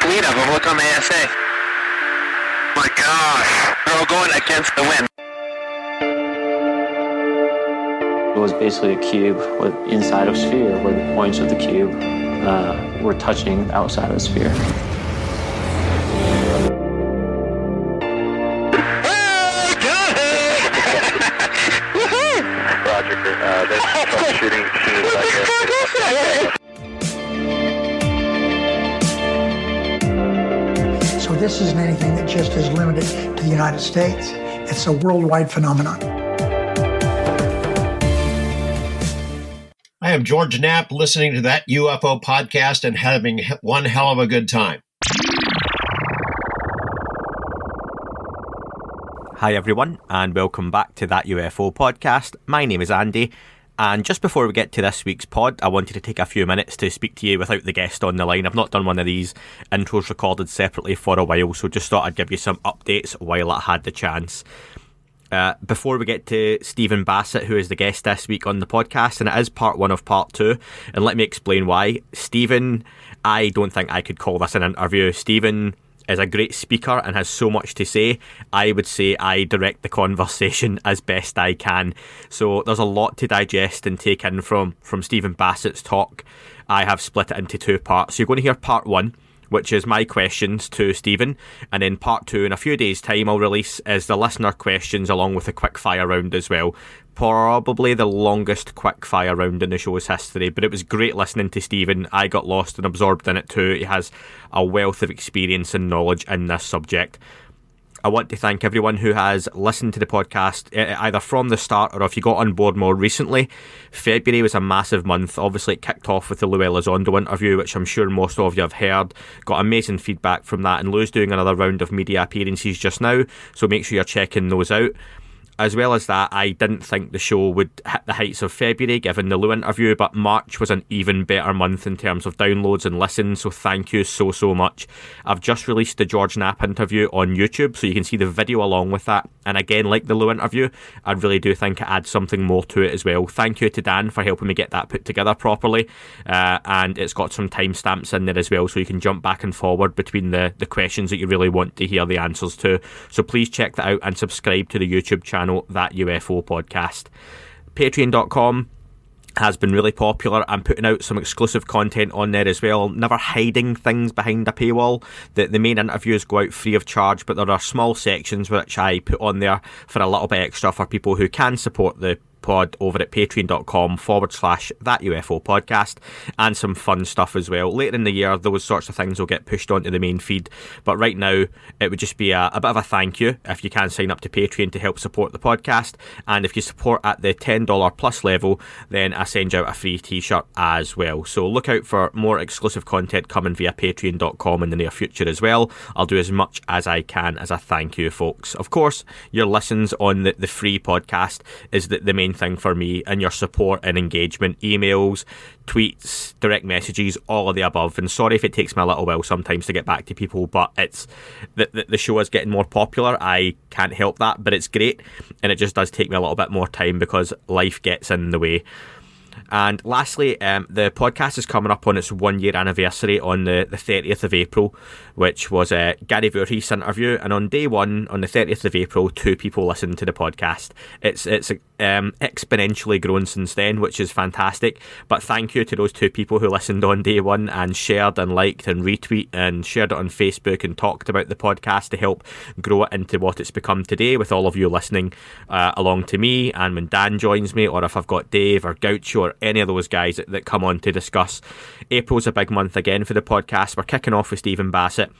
fleet of them. Look on the ASA. My gosh. They're all going against the wind. It was basically a cube with inside of a sphere where the points of the cube were touching the outside of the sphere. Roger. There's troubleshooting as So this isn't anything that just is limited to the United States. It's a worldwide phenomenon. I am George Knapp, listening to that UFO podcast and having one hell of a good time. Hi everyone, and welcome back to that UFO podcast. My name is Andy, and just before we get to this week's pod, I wanted to take a few minutes to speak to you without the guest on the line. I've not done one of these intros recorded separately for a while, so just thought I'd give you some updates while I had the chance. Before we get to Stephen Bassett, who is the guest this week on the podcast, and it is part one of part two, and let me explain why. Stephen, I don't think I could call this an interview. Stephen is a great speaker and has so much to say. I would say I direct the conversation as best I can. So there's a lot to digest and take in from Stephen Bassett's talk. I have split it into two parts. So you're going to hear part one, which is my questions to Stephen, and then part two in a few days' time I'll release is the listener questions along with a quickfire round as well. Probably the longest quickfire round in the show's history, but it was great listening to Stephen. I got lost and absorbed in it too. He has a wealth of experience and knowledge in this subject. I want to thank everyone who has listened to the podcast either from the start or if you got on board more recently. February was a massive month. Obviously it kicked off with the Lou Elizondo interview, which I'm sure most of you have heard. Got amazing feedback from that, and Lou's doing another round of media appearances just now, so make sure you're checking those out. As well as that, I didn't think the show would hit the heights of February given the Lou interview, but March was an even better month in terms of downloads and listens, so thank you so much. I've just released the George Knapp interview on YouTube, so you can see the video along with that. And again, like the Lou interview, I really do think it adds something more to it as well. Thank you to Dan for helping me get that put together properly, and it's got some timestamps in there as well, so you can jump back and forward between the questions that you really want to hear the answers to. So please check that out and subscribe to the YouTube channel, That UFO Podcast. Patreon.com has been really popular. I'm putting out some exclusive content on there as well, never hiding things behind a paywall. The main interviews go out free of charge, but there are small sections which I put on there for a little bit extra for people who can support the pod over at patreon.com/that UFO podcast, and some fun stuff as well. Later in the year, those sorts of things will get pushed onto the main feed, but right now it would just be a bit of a thank you if you can sign up to Patreon to help support the podcast, and if you support at the $10 plus level, then I send you out a free t-shirt as well. So look out for more exclusive content coming via patreon.com in the near future as well. I'll do as much as I can as a thank you, folks. Of course, your listens on the free podcast is the main thing for me, and your support and engagement, emails, tweets, direct messages, all of the above. And sorry if it takes me a little while sometimes to get back to people, but it's the show is getting more popular. I can't help that, but it's great, and it just does take me a little bit more time because life gets in the way. And lastly, the podcast is coming up on its 1 year anniversary on the 30th of April, which was a Gary Voorhees interview. And on day one, on the 30th of April, 2 people listened to the podcast. It's exponentially grown since then, which is fantastic. But thank you to those 2 people who listened on day one and shared and liked and retweet and shared it on Facebook and talked about the podcast to help grow it into what it's become today, with all of you listening along to me, and when Dan joins me, or if I've got Dave or Gaucho or any of those guys that come on to discuss. April's a big month again for the podcast. We're kicking off with Stephen Bassett.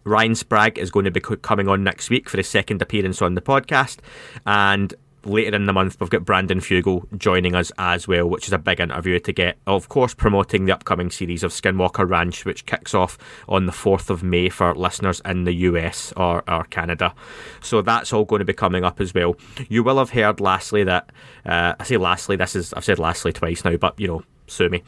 Ryan Sprague is going to be coming on next week for his second appearance on the podcast, and later in the month we've got Brandon Fugel joining us as well, which is a big interview to get. Of course, promoting the upcoming series of Skinwalker Ranch, which kicks off on the 4th of May for listeners in the US or Canada. So that's all going to be coming up as well. You will have heard lastly that I've said lastly twice now, but sue me,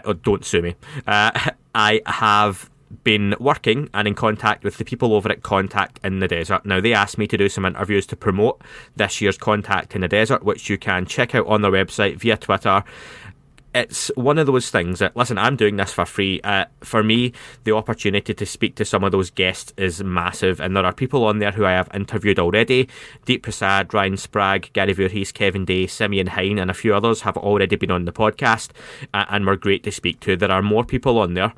or don't sue me. I have been working and in contact with the people over at Contact in the Desert. Now, they asked me to do some interviews to promote this year's Contact in the Desert, which you can check out on their website, via Twitter, it's one of those things that, listen, I'm doing this for free. For me, the opportunity to speak to some of those guests is massive, and there are people on there who I have interviewed already. Deep Prasad, Ryan Sprague, Gary Voorhees, Kevin Day, Simeon Hine, and a few others have already been on the podcast and were great to speak to. There are more people on there.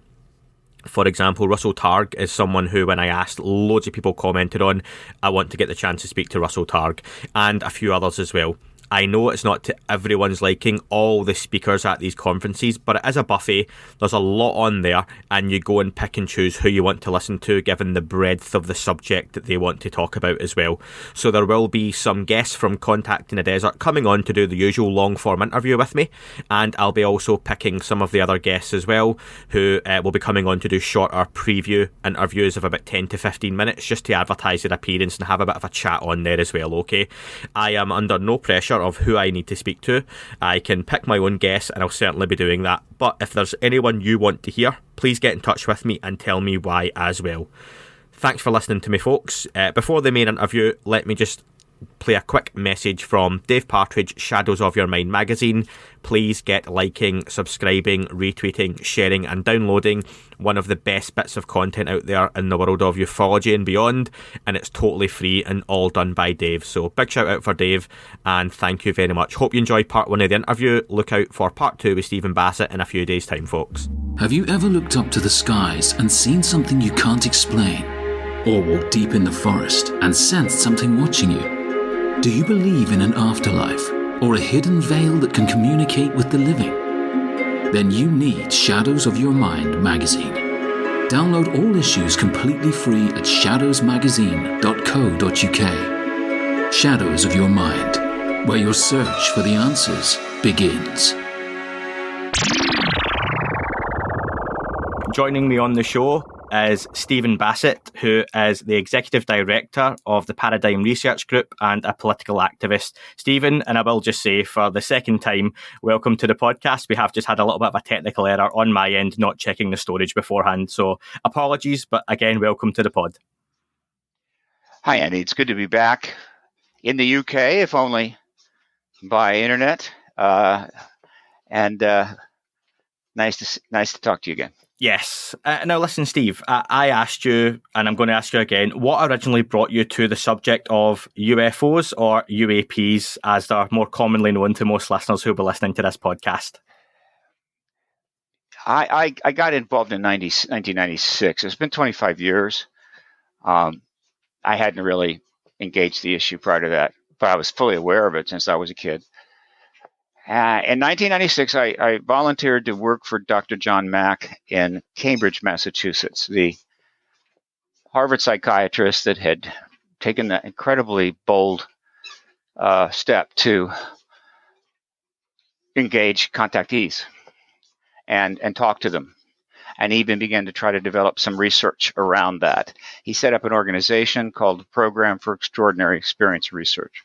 For example, Russell Targ is someone who, when I asked, loads of people commented on. I want to get the chance to speak to Russell Targ, and a few others as well. I know it's not to everyone's liking, all the speakers at these conferences, but it is a buffet. There's a lot on there, and you go and pick and choose who you want to listen to, given the breadth of the subject that they want to talk about as well. So there will be some guests from Contact in the Desert coming on to do the usual long-form interview with me, and I'll be also picking some of the other guests as well, who will be coming on to do shorter preview interviews of about 10 to 15 minutes, just to advertise their appearance and have a bit of a chat on there as well, okay? I am under no pressure of who I need to speak to. I can pick my own guests, and I'll certainly be doing that. But if there's anyone you want to hear, please get in touch with me and tell me why as well. Thanks for listening to me, folks. Before the main interview, let me just play a quick message from Dave Partridge, Shadows of Your Mind magazine. Please get liking, subscribing, retweeting, sharing and downloading one of the best bits of content out there in the world of ufology and beyond, and it's totally free and all done by Dave. So big shout out for Dave, and thank you very much. Hope you enjoyed part 1 of the interview. Look out for part 2 with Stephen Bassett in a few days' time, folks. Have you ever looked up to the skies and seen something you can't explain? Or walked deep in the forest and sensed something watching you? Do you believe in an afterlife or a hidden veil that can communicate with the living? Then you need Shadows of Your Mind magazine. Download all issues completely free at shadowsmagazine.co.uk. Shadows of Your Mind, where your search for the answers begins. Joining me on the show is Stephen Bassett, who is the Executive Director of the Paradigm Research Group and a political activist. Stephen, and I will just say for the second time, welcome to the podcast. We have just had a little bit of a technical error on my end, not checking the storage beforehand. So apologies, but again, welcome to the pod. Hi, Andy. It's good to be back in the UK, if only by internet. And nice to talk to you again. Yes. Now, listen, Steve, I asked you, and I'm going to ask you again, what originally brought you to the subject of UFOs, or UAPs, as they're more commonly known to most listeners who will be listening to this podcast? I got involved in 1996. It's been 25 years. I hadn't really engaged the issue prior to that, but I was fully aware of it since I was a kid. In 1996, I volunteered to work for Dr. John Mack in Cambridge, Massachusetts, the Harvard psychiatrist that had taken the incredibly bold step to engage contactees and talk to them, and even began to try to develop some research around that. He set up an organization called the Program for Extraordinary Experience Research.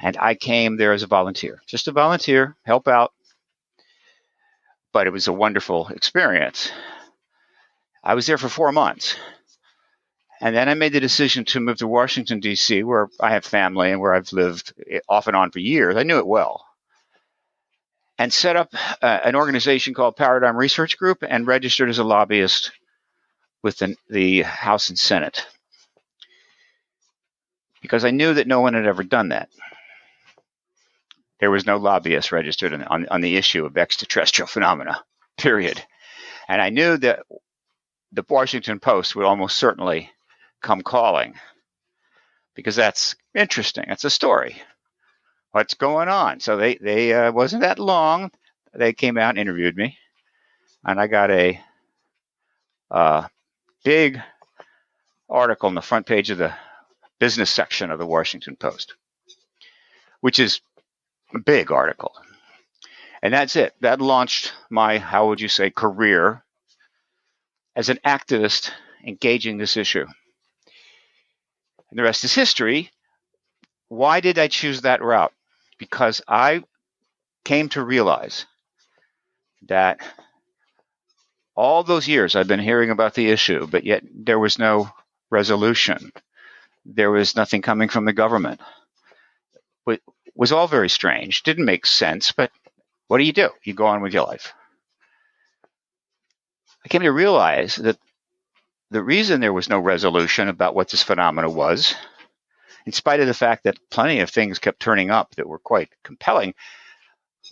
And I came there as a volunteer, just a volunteer, help out. But it was a wonderful experience. I was there for 4 months. And then I made the decision to move to Washington, D.C., where I have family and where I've lived off and on for years. I knew it well. And set up an organization called Paradigm Research Group and registered as a lobbyist with the House and Senate. Because I knew that no one had ever done that. There was no lobbyist registered on the issue of extraterrestrial phenomena, period. And I knew that the Washington Post would almost certainly come calling, because that's interesting. That's a story. What's going on? So they wasn't that long. They came out and interviewed me, and I got a big article on the front page of the business section of the Washington Post, which is a big article. And that's it. That launched my, how would you say, career as an activist engaging this issue. And the rest is history. Why did I choose that route? Because I came to realize that all those years I've been hearing about the issue, but yet there was no resolution. There was nothing coming from the government. It was all very strange. Didn't make sense, but What do? You go on with your life. I came to realize that the reason there was no resolution about what this phenomenon was, in spite of the fact that plenty of things kept turning up that were quite compelling,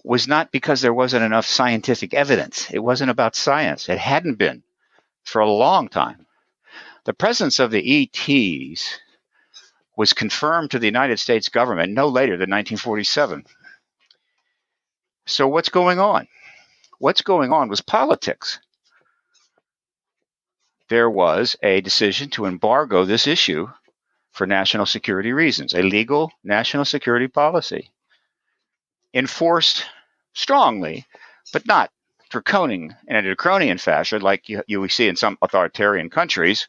was not because there wasn't enough scientific evidence. It wasn't about science. It hadn't been for a long time. The presence of the ETs was confirmed to the United States government no later than 1947. So what's going on? What's going on was politics. There was a decision to embargo this issue for national security reasons, a legal national security policy enforced strongly, but not in a draconian fashion like you see in some authoritarian countries.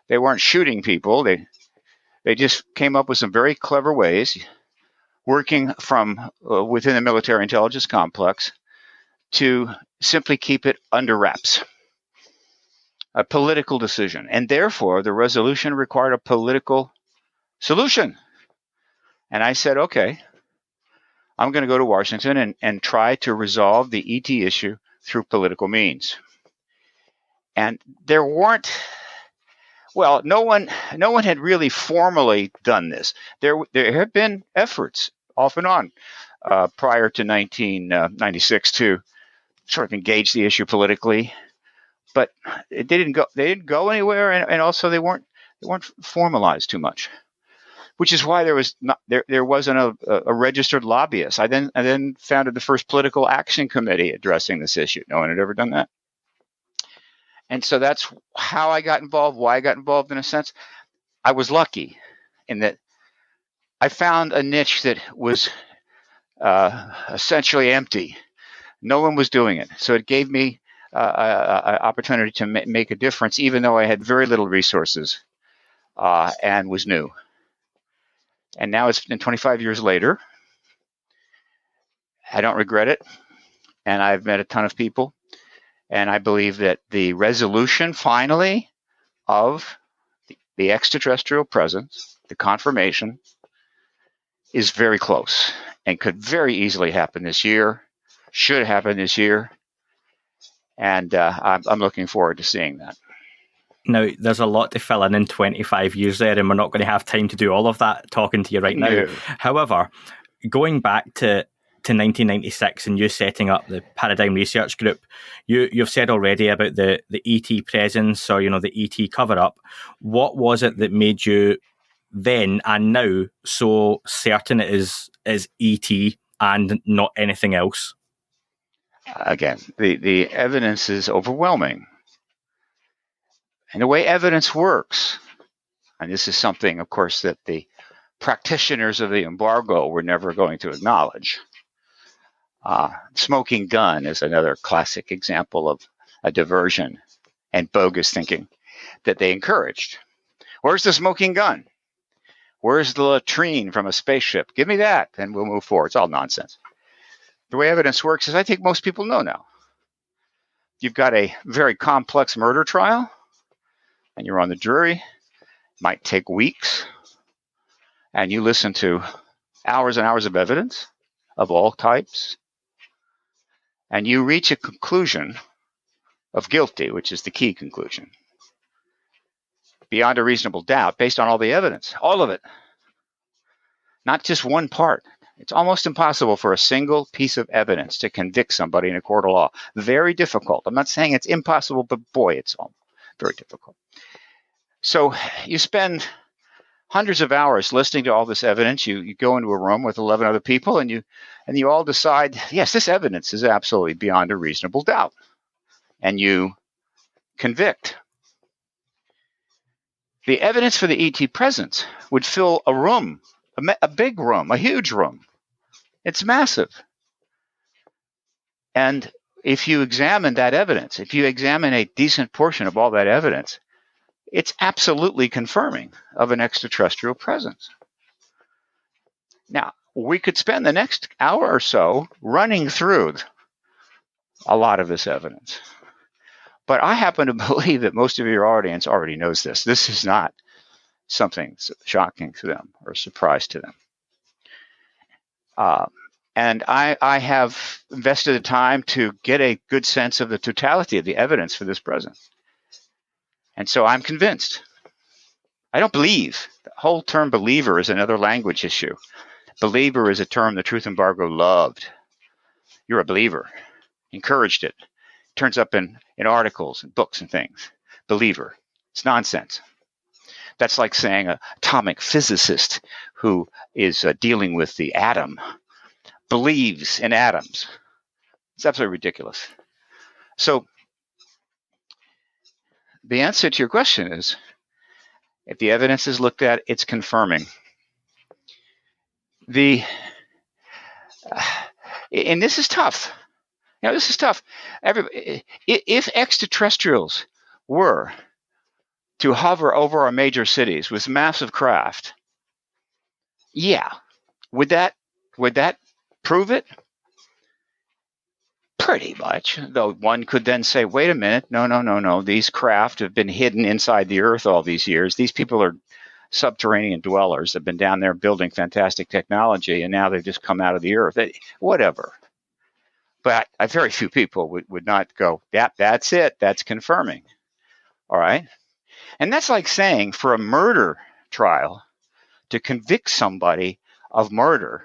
They weren't shooting people. They just came up with some very clever ways, working from within the military intelligence complex, to simply keep it under wraps. A political decision. And therefore, the resolution required a political solution. And I said, okay, I'm going to go to Washington and try to resolve the ET issue through political means. And there weren't, well, no one had really formally done this. There have been efforts off and on prior to 1996 to sort of engage the issue politically, but they didn't go anywhere, and also they weren't formalized too much, which is why there wasn't a registered lobbyist. I then founded the first political action committee addressing this issue. No one had ever done that. And so that's how I got involved, why I got involved in a sense. I was lucky in that I found a niche that was essentially empty. No one was doing it. So it gave me an opportunity to make a difference, even though I had very little resources and was new. And now it's been 25 years later. I don't regret it. And I've met a ton of people. And I believe that the resolution, finally, of the extraterrestrial presence, the confirmation, is very close and could very easily happen this year, should happen this year. And I'm looking forward to seeing that. Now, there's a lot to fill in 25 years there, and we're not going to have time to do all of that talking to you right now. No. However, going back to 1996 and you setting up the Paradigm Research Group, you've said already about the ET presence, or the ET cover-up. What was it that made you then and now so certain it is ET and not anything else? Again, the evidence is overwhelming. And the way evidence works, and this is something, of course, that the practitioners of the embargo were never going to acknowledge. Smoking gun is another classic example of a diversion and bogus thinking that they encouraged. Where's the smoking gun? Where's the latrine from a spaceship? Give me that, and we'll move forward. It's all nonsense. The way evidence works is, I think most people know now. You've got a very complex murder trial, and you're on the jury. It might take weeks, and you listen to hours and hours of evidence of all types, and you reach a conclusion of guilty, which is the key conclusion, beyond a reasonable doubt, based on all the evidence, all of it, not just one part. It's almost impossible for a single piece of evidence to convict somebody in a court of law. Very difficult. I'm not saying it's impossible, but boy, it's very difficult. So you spend hundreds of hours listening to all this evidence. You go into a room with 11 other people, and you all decide, yes, this evidence is absolutely beyond a reasonable doubt. And you convict. The evidence for the ET presence would fill a room, a big room, a huge room. It's massive. And if you examine that evidence, if you examine a decent portion of all that evidence, it's absolutely confirming of an extraterrestrial presence. Now, we could spend the next hour or so running through a lot of this evidence. But I happen to believe that most of your audience already knows this. This is not something shocking to them or a surprise to them. And I have invested the time to get a good sense of the totality of the evidence for this present. And so I'm convinced. I don't believe. The whole term believer is another language issue. Believer is a term the truth embargo loved. You're a believer. Encouraged it. Turns up in articles and books and things. Believer. It's nonsense. That's like saying an atomic physicist who is dealing with the atom believes in atoms. It's absolutely ridiculous. So the answer to your question is, if the evidence is looked at, it's confirming. And this is tough. This is tough. If extraterrestrials were to hover over our major cities with massive craft, yeah, would that prove it? Pretty much. Though one could then say, wait a minute, no. These craft have been hidden inside the earth all these years. These people are subterranean dwellers, have been down there building fantastic technology, and now they've just come out of the earth. Whatever. But very few people would not go, that's it. That's confirming. All right. And that's like saying for a murder trial, to convict somebody of murder,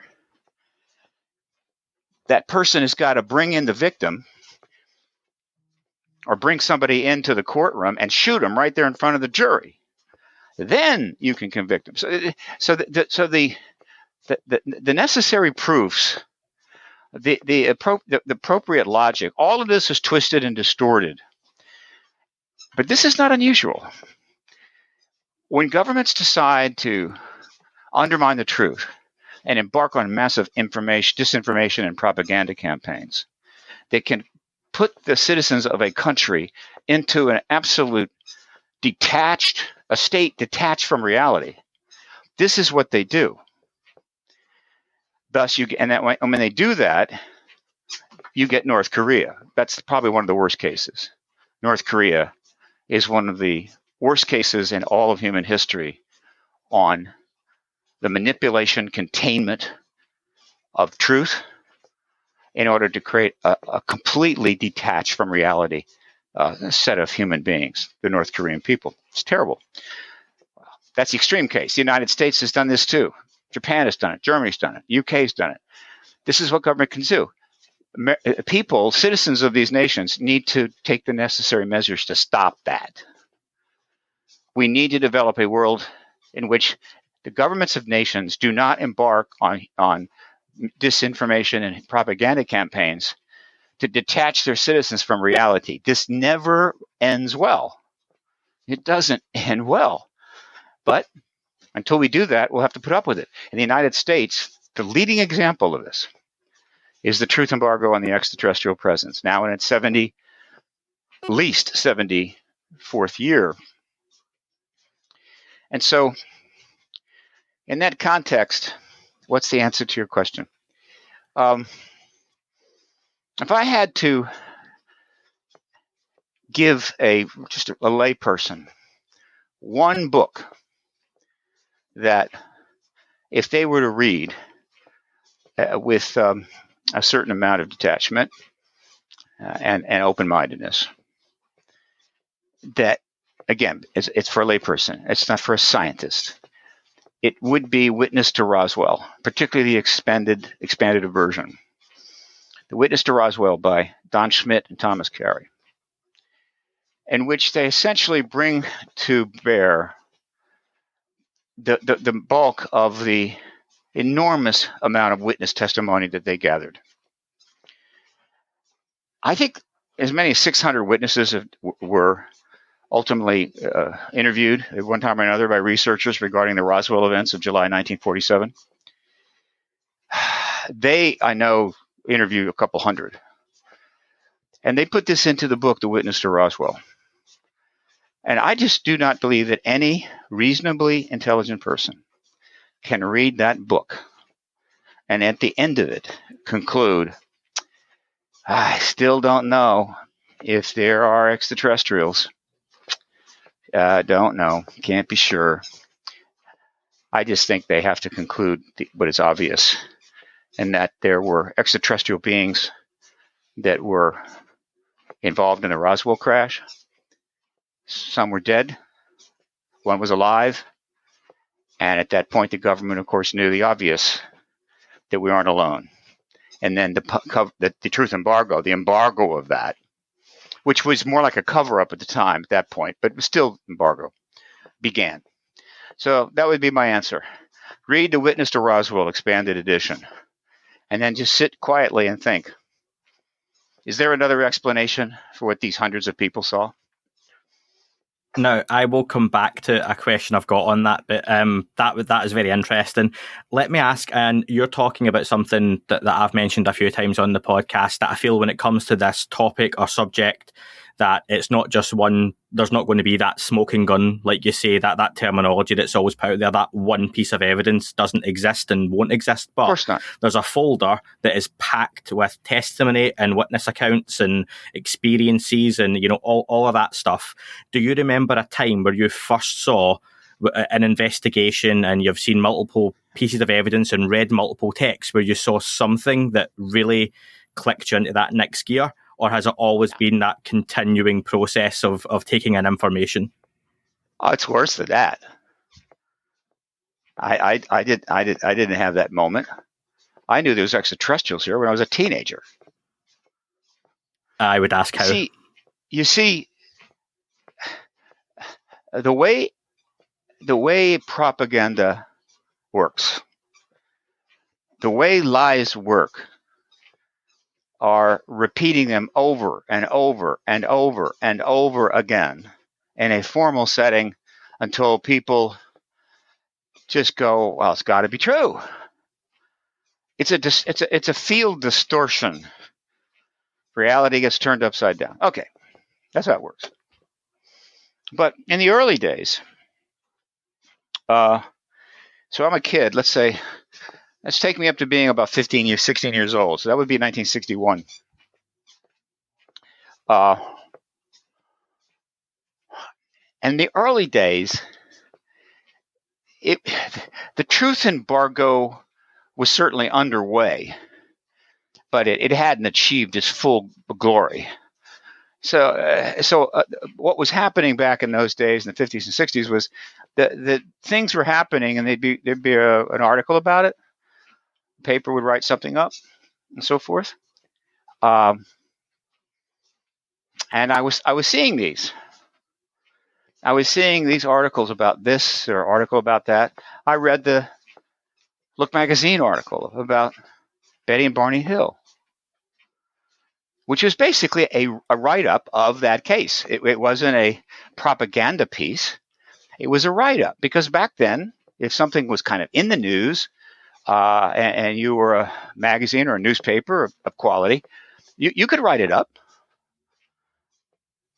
that person has got to bring in the victim or bring somebody into the courtroom and shoot them right there in front of the jury. Then you can convict them. So the necessary proofs, the appropriate logic, all of this is twisted and distorted. But this is not unusual. When governments decide to undermine the truth and embark on massive disinformation and propaganda campaigns, they can put the citizens of a country into an absolute a state detached from reality. This is what they do. Thus, when they do that, you get North Korea. That's probably one of the worst cases. North Korea is one of the worst cases in all of human history on the manipulation, containment of truth in order to create a completely detached from reality set of human beings, the North Korean people. It's terrible. That's the extreme case. The United States has done this too. Japan has done it. Germany's done it. UK has done it. This is what government can do. People, citizens of these nations, need to take the necessary measures to stop that. We need to develop a world in which the governments of nations do not embark on disinformation and propaganda campaigns to detach their citizens from reality. This never ends well. It doesn't end well. But until we do that, we'll have to put up with it. In the United States, the leading example of this is the truth embargo on the extraterrestrial presence, now in its least 74th year. And so, in that context, what's the answer to your question? If I had to give just a layperson one book that if they were to read with a certain amount of detachment and open-mindedness, that, again, it's for a layperson. It's not for a scientist. It would be Witness to Roswell, particularly the expanded version. The Witness to Roswell by Don Schmitt and Thomas Carey, in which they essentially bring to bear the bulk of the enormous amount of witness testimony that they gathered. I think as many as 600 witnesses were ultimately interviewed at one time or another by researchers regarding the Roswell events of July 1947. They, I know, interviewed a couple hundred. And they put this into the book, The Witness to Roswell. And I just do not believe that any reasonably intelligent person can read that book and at the end of it conclude, I still don't know if there are extraterrestrials. Don't know. Can't be sure. I just think they have to conclude what is obvious. and that there were extraterrestrial beings that were involved in the Roswell crash. Some were dead, one was alive, and at that point the government, of course, knew the obvious, that we aren't alone. And then the truth embargo, the embargo of that, which was more like a cover-up at the time at that point, but it was still embargo, began. So that would be my answer. Read the Witness to Roswell expanded edition, and then just sit quietly and think, is there another explanation for what these hundreds of people saw? Now, I will come back to a question I've got on that, but that is very interesting. Let me ask, and you're talking about something that I've mentioned a few times on the podcast, that I feel when it comes to this topic or subject, that it's not just one, there's not going to be that smoking gun, like you say, that terminology that's always put out there, that one piece of evidence doesn't exist and won't exist. But of course not. There's a folder that is packed with testimony and witness accounts and experiences and, all of that stuff. Do you remember a time where you first saw an investigation and you've seen multiple pieces of evidence and read multiple texts where you saw something that really clicked you into that next gear? Or has it always been that continuing process of taking in information? Oh, it's worse than that. I didn't have that moment. I knew there was extraterrestrials here when I was a teenager. I would ask how. You see, the way propaganda works, the way lies work, are repeating them over and over and over and over again in a formal setting until people just go, well, it's got to be true. It's a field distortion. Reality gets turned upside down. Okay, that's how it works. But in the early days, so I'm a kid, let's take me up to being about 16 years old. So that would be 1961. In the early days, the truth embargo was certainly underway, but it hadn't achieved its full glory. So what was happening back in those days, in the 50s and 60s, was that things were happening, and there'd be an article about it. Paper would write something up and so forth. And I was seeing these. I was seeing these articles about this or article about that. I read the Look magazine article about Betty and Barney Hill, which was basically a write-up of that case. It wasn't a propaganda piece. It was a write-up, because back then, if something was kind of in the news, and you were a magazine or a newspaper of quality, you could write it up.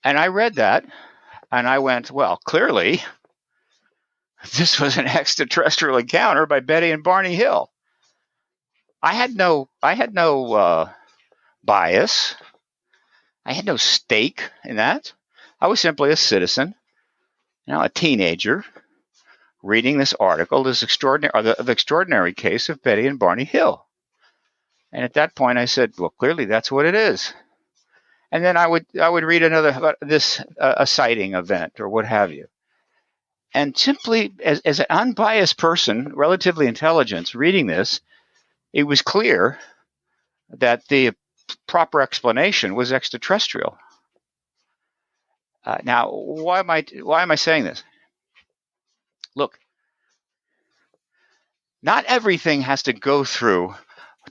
And I read that, and I went, well, clearly, this was an extraterrestrial encounter by Betty and Barney Hill. I had no bias. I had no stake in that. I was simply a citizen, a teenager, reading this article, the extraordinary case of Betty and Barney Hill. And at that point I said, well, clearly that's what it is. And then I would read another about this, a sighting event or what have you. And simply as an unbiased person, relatively intelligent, reading this, it was clear that the proper explanation was extraterrestrial. Now, why am I saying this? Look, not everything has to go through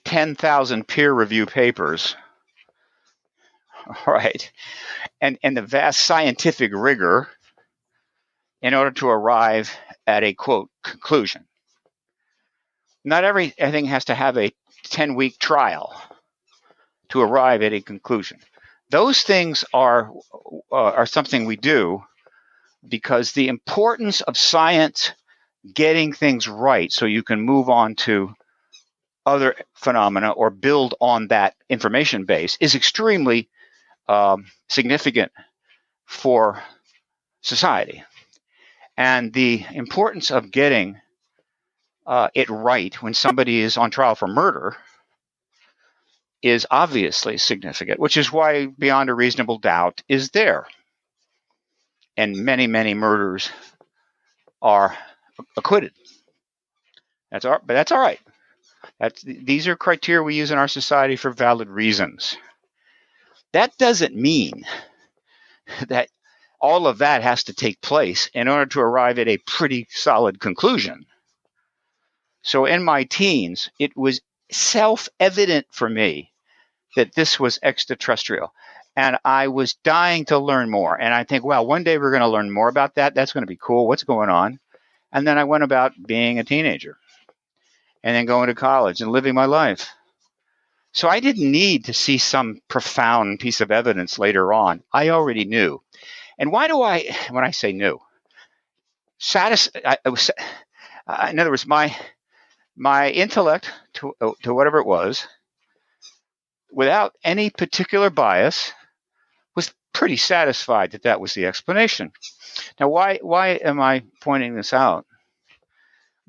10,000 peer review papers, all right, and the vast scientific rigor in order to arrive at a, quote, conclusion. Not everything has to have a 10-week trial to arrive at a conclusion. Those things are something we do because the importance of science getting things right so you can move on to other phenomena or build on that information base is extremely significant for society. And the importance of getting it right when somebody is on trial for murder is obviously significant, which is why beyond a reasonable doubt is there. And many, many murders are acquitted. But that's all right. These are criteria we use in our society for valid reasons. That doesn't mean that all of that has to take place in order to arrive at a pretty solid conclusion. So in my teens, it was self-evident for me that this was extraterrestrial. And I was dying to learn more. And I think, well, one day we're going to learn more about that. That's going to be cool. What's going on? And then I went about being a teenager and then going to college and living my life. So I didn't need to see some profound piece of evidence later on. I already knew. And why do when I say knew, in other words, my intellect to whatever it was, without any particular bias, was pretty satisfied that that was the explanation. Now, why am I pointing this out?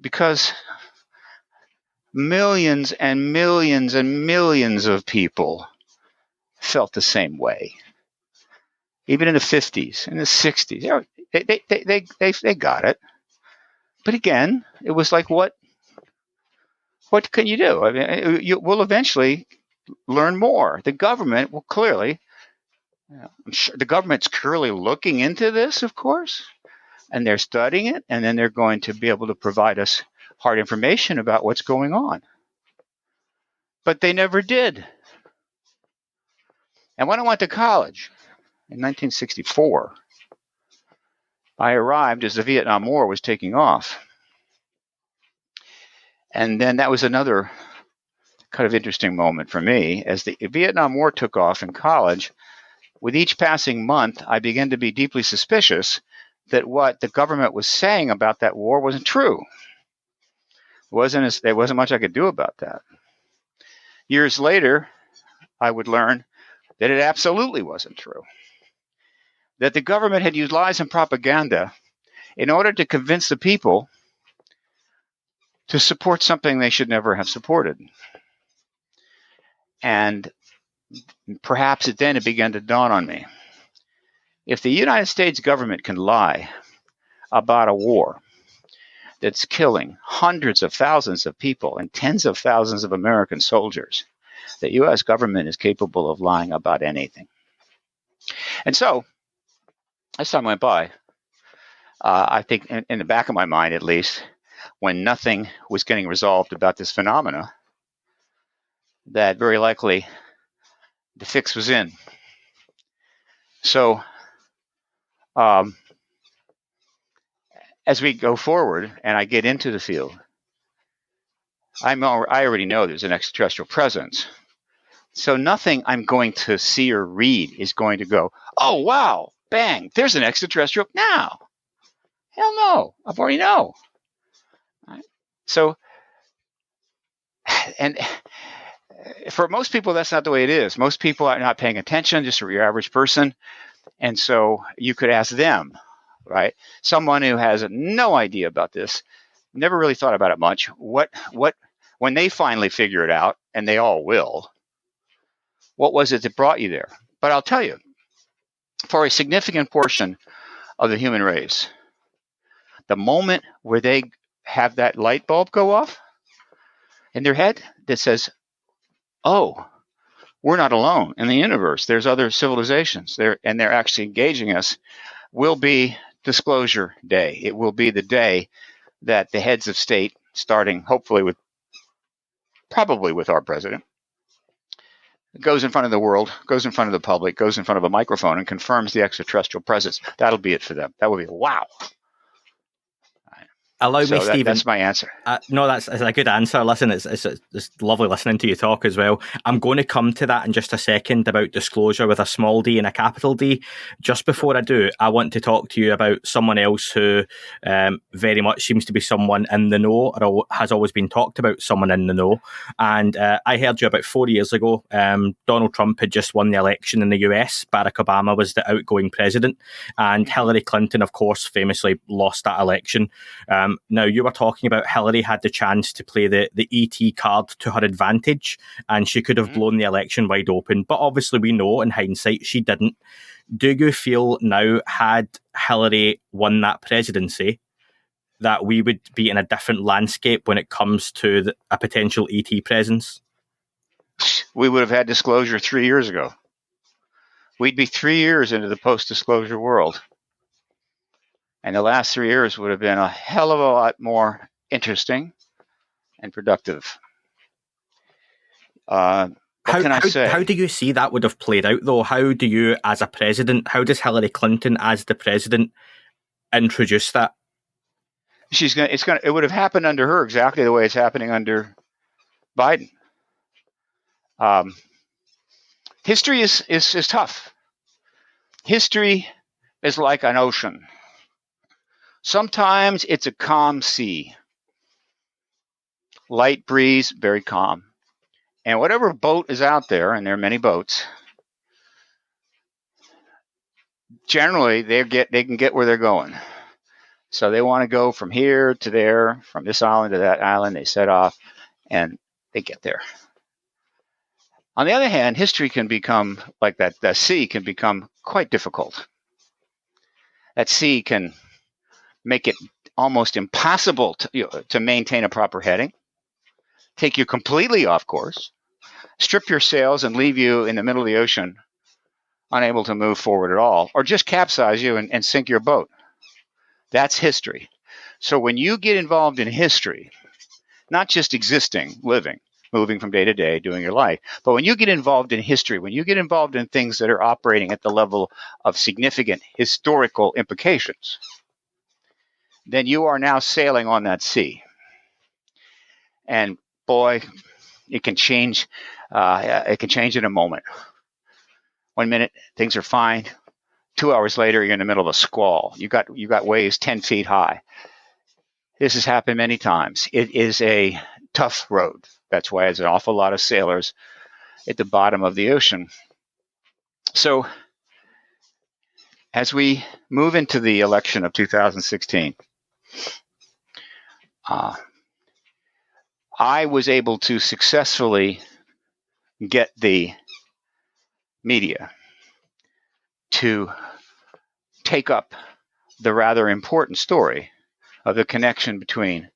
Because millions and millions and millions of people felt the same way. Even in the 50s, in the 60s, they got it. But again, it was like, what can you do? I mean, you will eventually learn more. The government will clearly, I'm sure the government's clearly looking into this, of course, and they're studying it, and then they're going to be able to provide us hard information about what's going on. But they never did. And when I went to college in 1964, I arrived as the Vietnam War was taking off. And then that was another kind of interesting moment for me. As the Vietnam War took off in college, with each passing month, I began to be deeply suspicious that what the government was saying about that war wasn't true. There wasn't much I could do about that. Years later, I would learn that it absolutely wasn't true. That the government had used lies and propaganda in order to convince the people to support something they should never have supported. And perhaps it began to dawn on me. If the United States government can lie about a war that's killing hundreds of thousands of people and tens of thousands of American soldiers, the U.S. government is capable of lying about anything. And so, as time went by, I think in the back of my mind, at least, when nothing was getting resolved about this phenomena, that very likely the fix was in. So, as we go forward and I get into the field, I already know there's an extraterrestrial presence. So nothing I'm going to see or read is going to go, oh, wow, bang, there's an extraterrestrial now. Hell no, I've already know. Right? So, and for most people, that's not the way it is. Most people are not paying attention, just your average person. And so you could ask them, right? Someone who has no idea about this, never really thought about it much. What, when they finally figure it out, and they all will, what was it that brought you there? But I'll tell you, for a significant portion of the human race, the moment where they have that light bulb go off in their head that says, oh, we're not alone in the universe. There's other civilizations there, and they're actually engaging us, will be Disclosure Day. It will be the day that the heads of state, starting hopefully probably with our president, goes in front of the world, goes in front of the public, goes in front of a microphone and confirms the extraterrestrial presence. That'll be it for them. That will be wow. Allow me, Stephen. That's my answer. No, that's a good answer. Listen, it's lovely listening to you talk as well. I'm going to come to that in just a second about disclosure with a small d and a capital D. Just before I do, I want to talk to you about someone else who very much seems to be someone in the know, or has always been talked about someone in the know. And I heard you about 4 years ago. Donald Trump had just won the election in the US. Barack Obama was the outgoing president. And Hilary Clinton, of course, famously lost that election. Now, you were talking about Hillary had the chance to play the ET card to her advantage, and she could have blown the election wide open. But obviously, we know in hindsight she didn't. Do you feel now, had Hillary won that presidency, that we would be in a different landscape when it comes to a potential ET presence? We would have had disclosure 3 years ago. We'd be 3 years into the post-disclosure world. And the last 3 years would have been a hell of a lot more interesting and productive. What can I say? How do you see that would have played out, though? How do you, as a president, how does Hillary Clinton, as the president, introduce that? It would have happened under her exactly the way it's happening under Biden. History is tough. History is like an ocean. Sometimes it's a calm sea. Light breeze, very calm. And whatever boat is out there, and there are many boats, generally they can get where they're going. So they want to go from here to there, from this island to that island. They set off, and they get there. On the other hand, history can become like that. The sea can become quite difficult. That sea can make it almost impossible to maintain a proper heading, take you completely off course, strip your sails and leave you in the middle of the ocean, unable to move forward at all, or just capsize you and sink your boat. That's history. So when you get involved in history, not just existing, living, moving from day to day, doing your life, but when you get involved in history, when you get involved in things that are operating at the level of significant historical implications, then you are now sailing on that sea. And boy, it can change. It can change in a moment. 1 minute, things are fine. 2 hours later, you're in the middle of a squall. You got waves 10 feet high. This has happened many times. It is a tough road. That's why there's an awful lot of sailors at the bottom of the ocean. So as we move into the election of 2016, I was able to successfully get the media to take up the rather important story of the connection between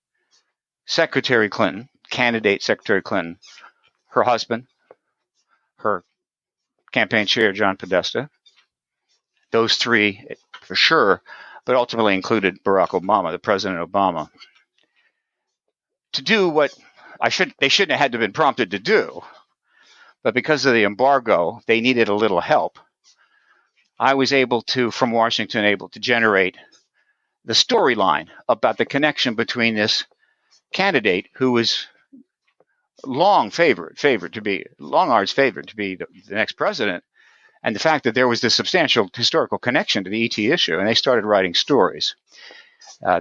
Secretary Clinton, candidate Secretary Clinton, her husband, her campaign chair, John Podesta, those three for sure, but ultimately included Barack Obama, the President Obama, to do what they shouldn't have had to have been prompted to do, but because of the embargo, they needed a little help. I was able to, from Washington, generate the storyline about the connection between this candidate who was long odds favored to be the next president, and the fact that there was this substantial historical connection to the ET issue, and they started writing stories.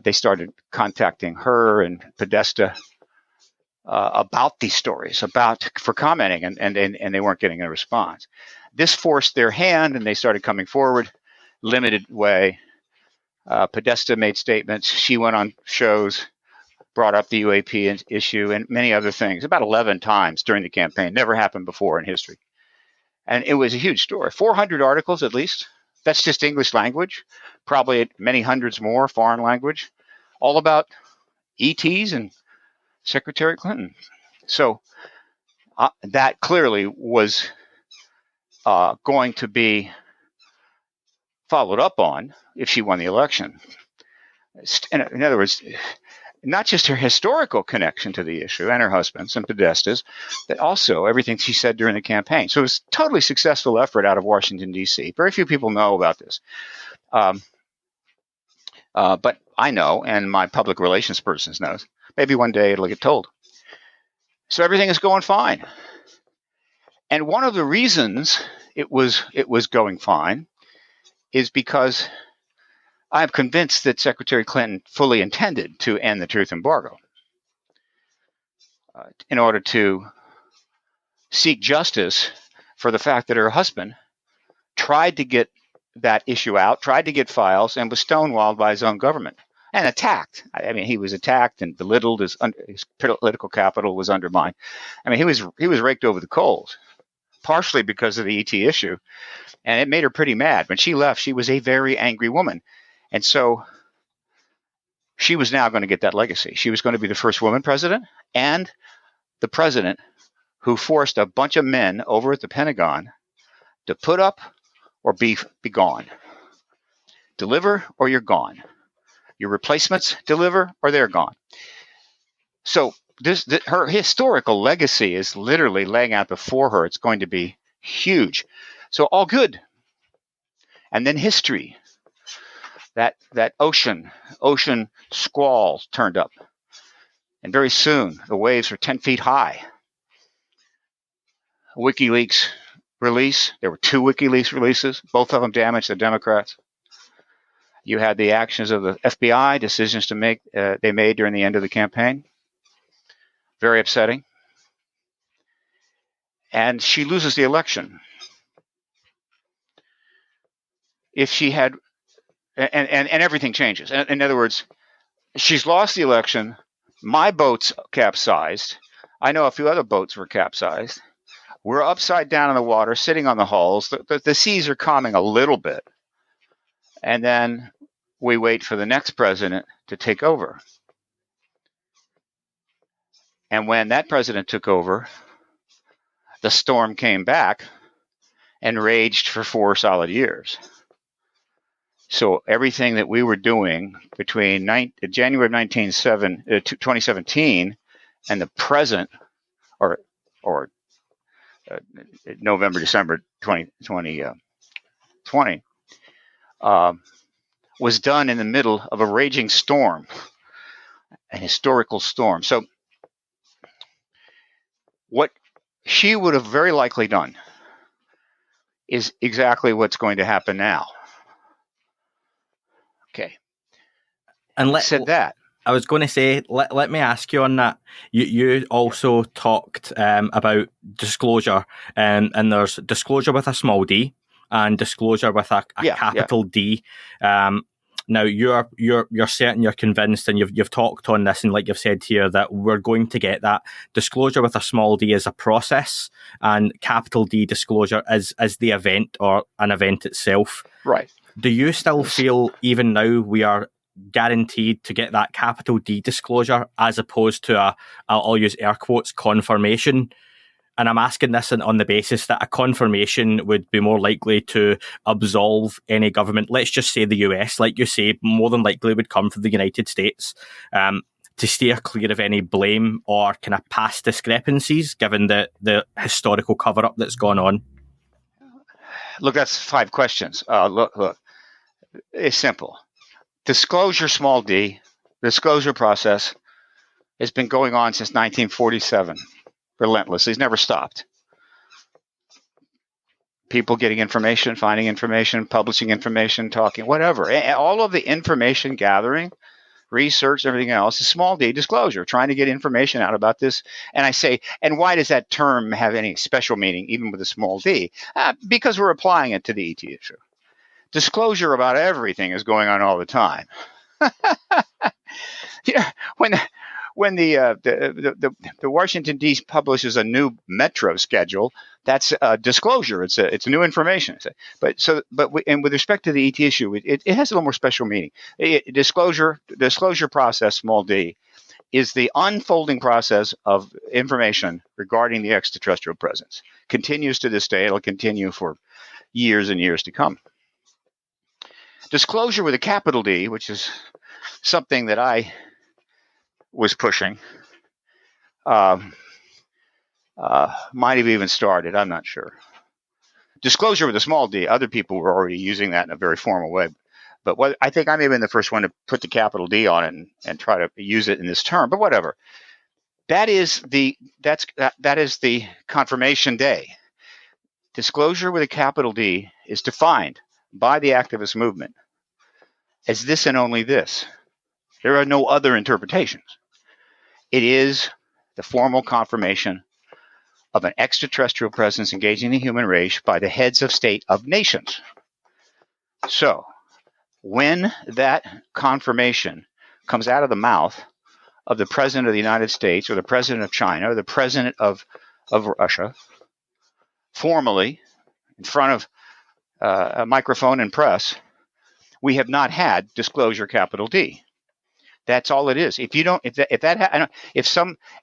They started contacting her and Podesta about these stories, for commenting, and they weren't getting a response. This forced their hand, and they started coming forward, limited way. Podesta made statements. She went on shows, brought up the UAP issue, and many other things, about 11 times during the campaign. Never happened before in history. And it was a huge story. 400 articles at least. That's just English language. Probably many hundreds more foreign language. All about ETs and Secretary Clinton. So that clearly was going to be followed up on if she won the election. In other words, not just her historical connection to the issue and her husband's and Podesta's, but also everything she said during the campaign. So it was a totally successful effort out of Washington, D.C. Very few people know about this. But I know, and my public relations person knows. Maybe one day it'll get told. So everything is going fine. And one of the reasons it was going fine is because I'm convinced that Secretary Clinton fully intended to end the truth embargo in order to seek justice for the fact that her husband tried to get that issue out, tried to get files, and was stonewalled by his own government. and attacked. I mean, he was attacked and belittled. His political capital was undermined. I mean, he was raked over the coals, partially because of the ET issue, and it made her pretty mad. When she left, she was a very angry woman, and so she was now going to get that legacy. She was going to be the first woman president and the president who forced a bunch of men over at the Pentagon to put up or be gone. Deliver or you're gone. Your replacements deliver or they're gone. So her historical legacy is literally laying out before her. It's going to be huge. So all good. And then history. That ocean squall turned up. And very soon the waves were 10 feet high. WikiLeaks release. There were 2 WikiLeaks releases. Both of them damaged the Democrats. You had the actions of the FBI, decisions to make they made during the end of the campaign. Very upsetting. And she loses the election. If she had, and everything changes. In other words, she's lost the election. My boat's capsized. I know a few other boats were capsized. We're upside down in the water, sitting on the hulls. The seas are calming a little bit. And then we wait for the next president to take over. And when that president took over, the storm came back and raged for 4 solid years. So everything that we were doing between January of 2017 and the present, or November, December 2020, was done in the middle of a raging storm, an historical storm. So what she would have very likely done is exactly what's going to happen now. Okay. And I was going to say, let me ask you on that. You also talked about disclosure, and there's disclosure with a small d and disclosure with a capital D. Now you're certain, you're convinced, and you've talked on this, and like you've said here, that we're going to get that. Disclosure with a small d is a process, and capital D disclosure is the event, or an event itself. Right. Do you still feel even now we are guaranteed to get that capital D disclosure, as opposed to I'll use air quotes, confirmation? And I'm asking this on the basis that a confirmation would be more likely to absolve any government, let's just say the US, like you say, more than likely would come from the United States, to steer clear of any blame or kind of past discrepancies, given the historical cover-up that's gone on. Look, that's 5 questions. Look, it's simple. Disclosure, small d, disclosure process has been going on since 1947. Relentlessly. He's never stopped. People getting information, finding information, publishing information, talking, whatever. All of the information gathering, research, everything else is small d disclosure, trying to get information out about this. And I say, and why does that term have any special meaning, even with a small d? Because we're applying it to the ET issue. Disclosure about everything is going on all the time. Yeah, when the Washington D.C. publishes a new metro schedule, that's disclosure. It's new information. But with respect to the ET issue, it has a little more special meaning. Disclosure process, small d, is the unfolding process of information regarding the extraterrestrial presence. Continues to this day. It'll continue for years and years to come. Disclosure with a capital D, which is something that I was pushing, might have even started. I'm not sure. Disclosure with a small d, other people were already using that in a very formal way. But I think I may have been the first one to put the capital D on it and try to use it in this term. But whatever. That is the confirmation day. Disclosure with a capital D is defined by the activist movement as this and only this. There are no other interpretations. It is the formal confirmation of an extraterrestrial presence engaging the human race by the heads of state of nations. So, when that confirmation comes out of the mouth of the president of the United States or the president of China or the president of Russia, formally in front of a microphone and press, we have not had disclosure, capital D. That's all it is. If you don't, if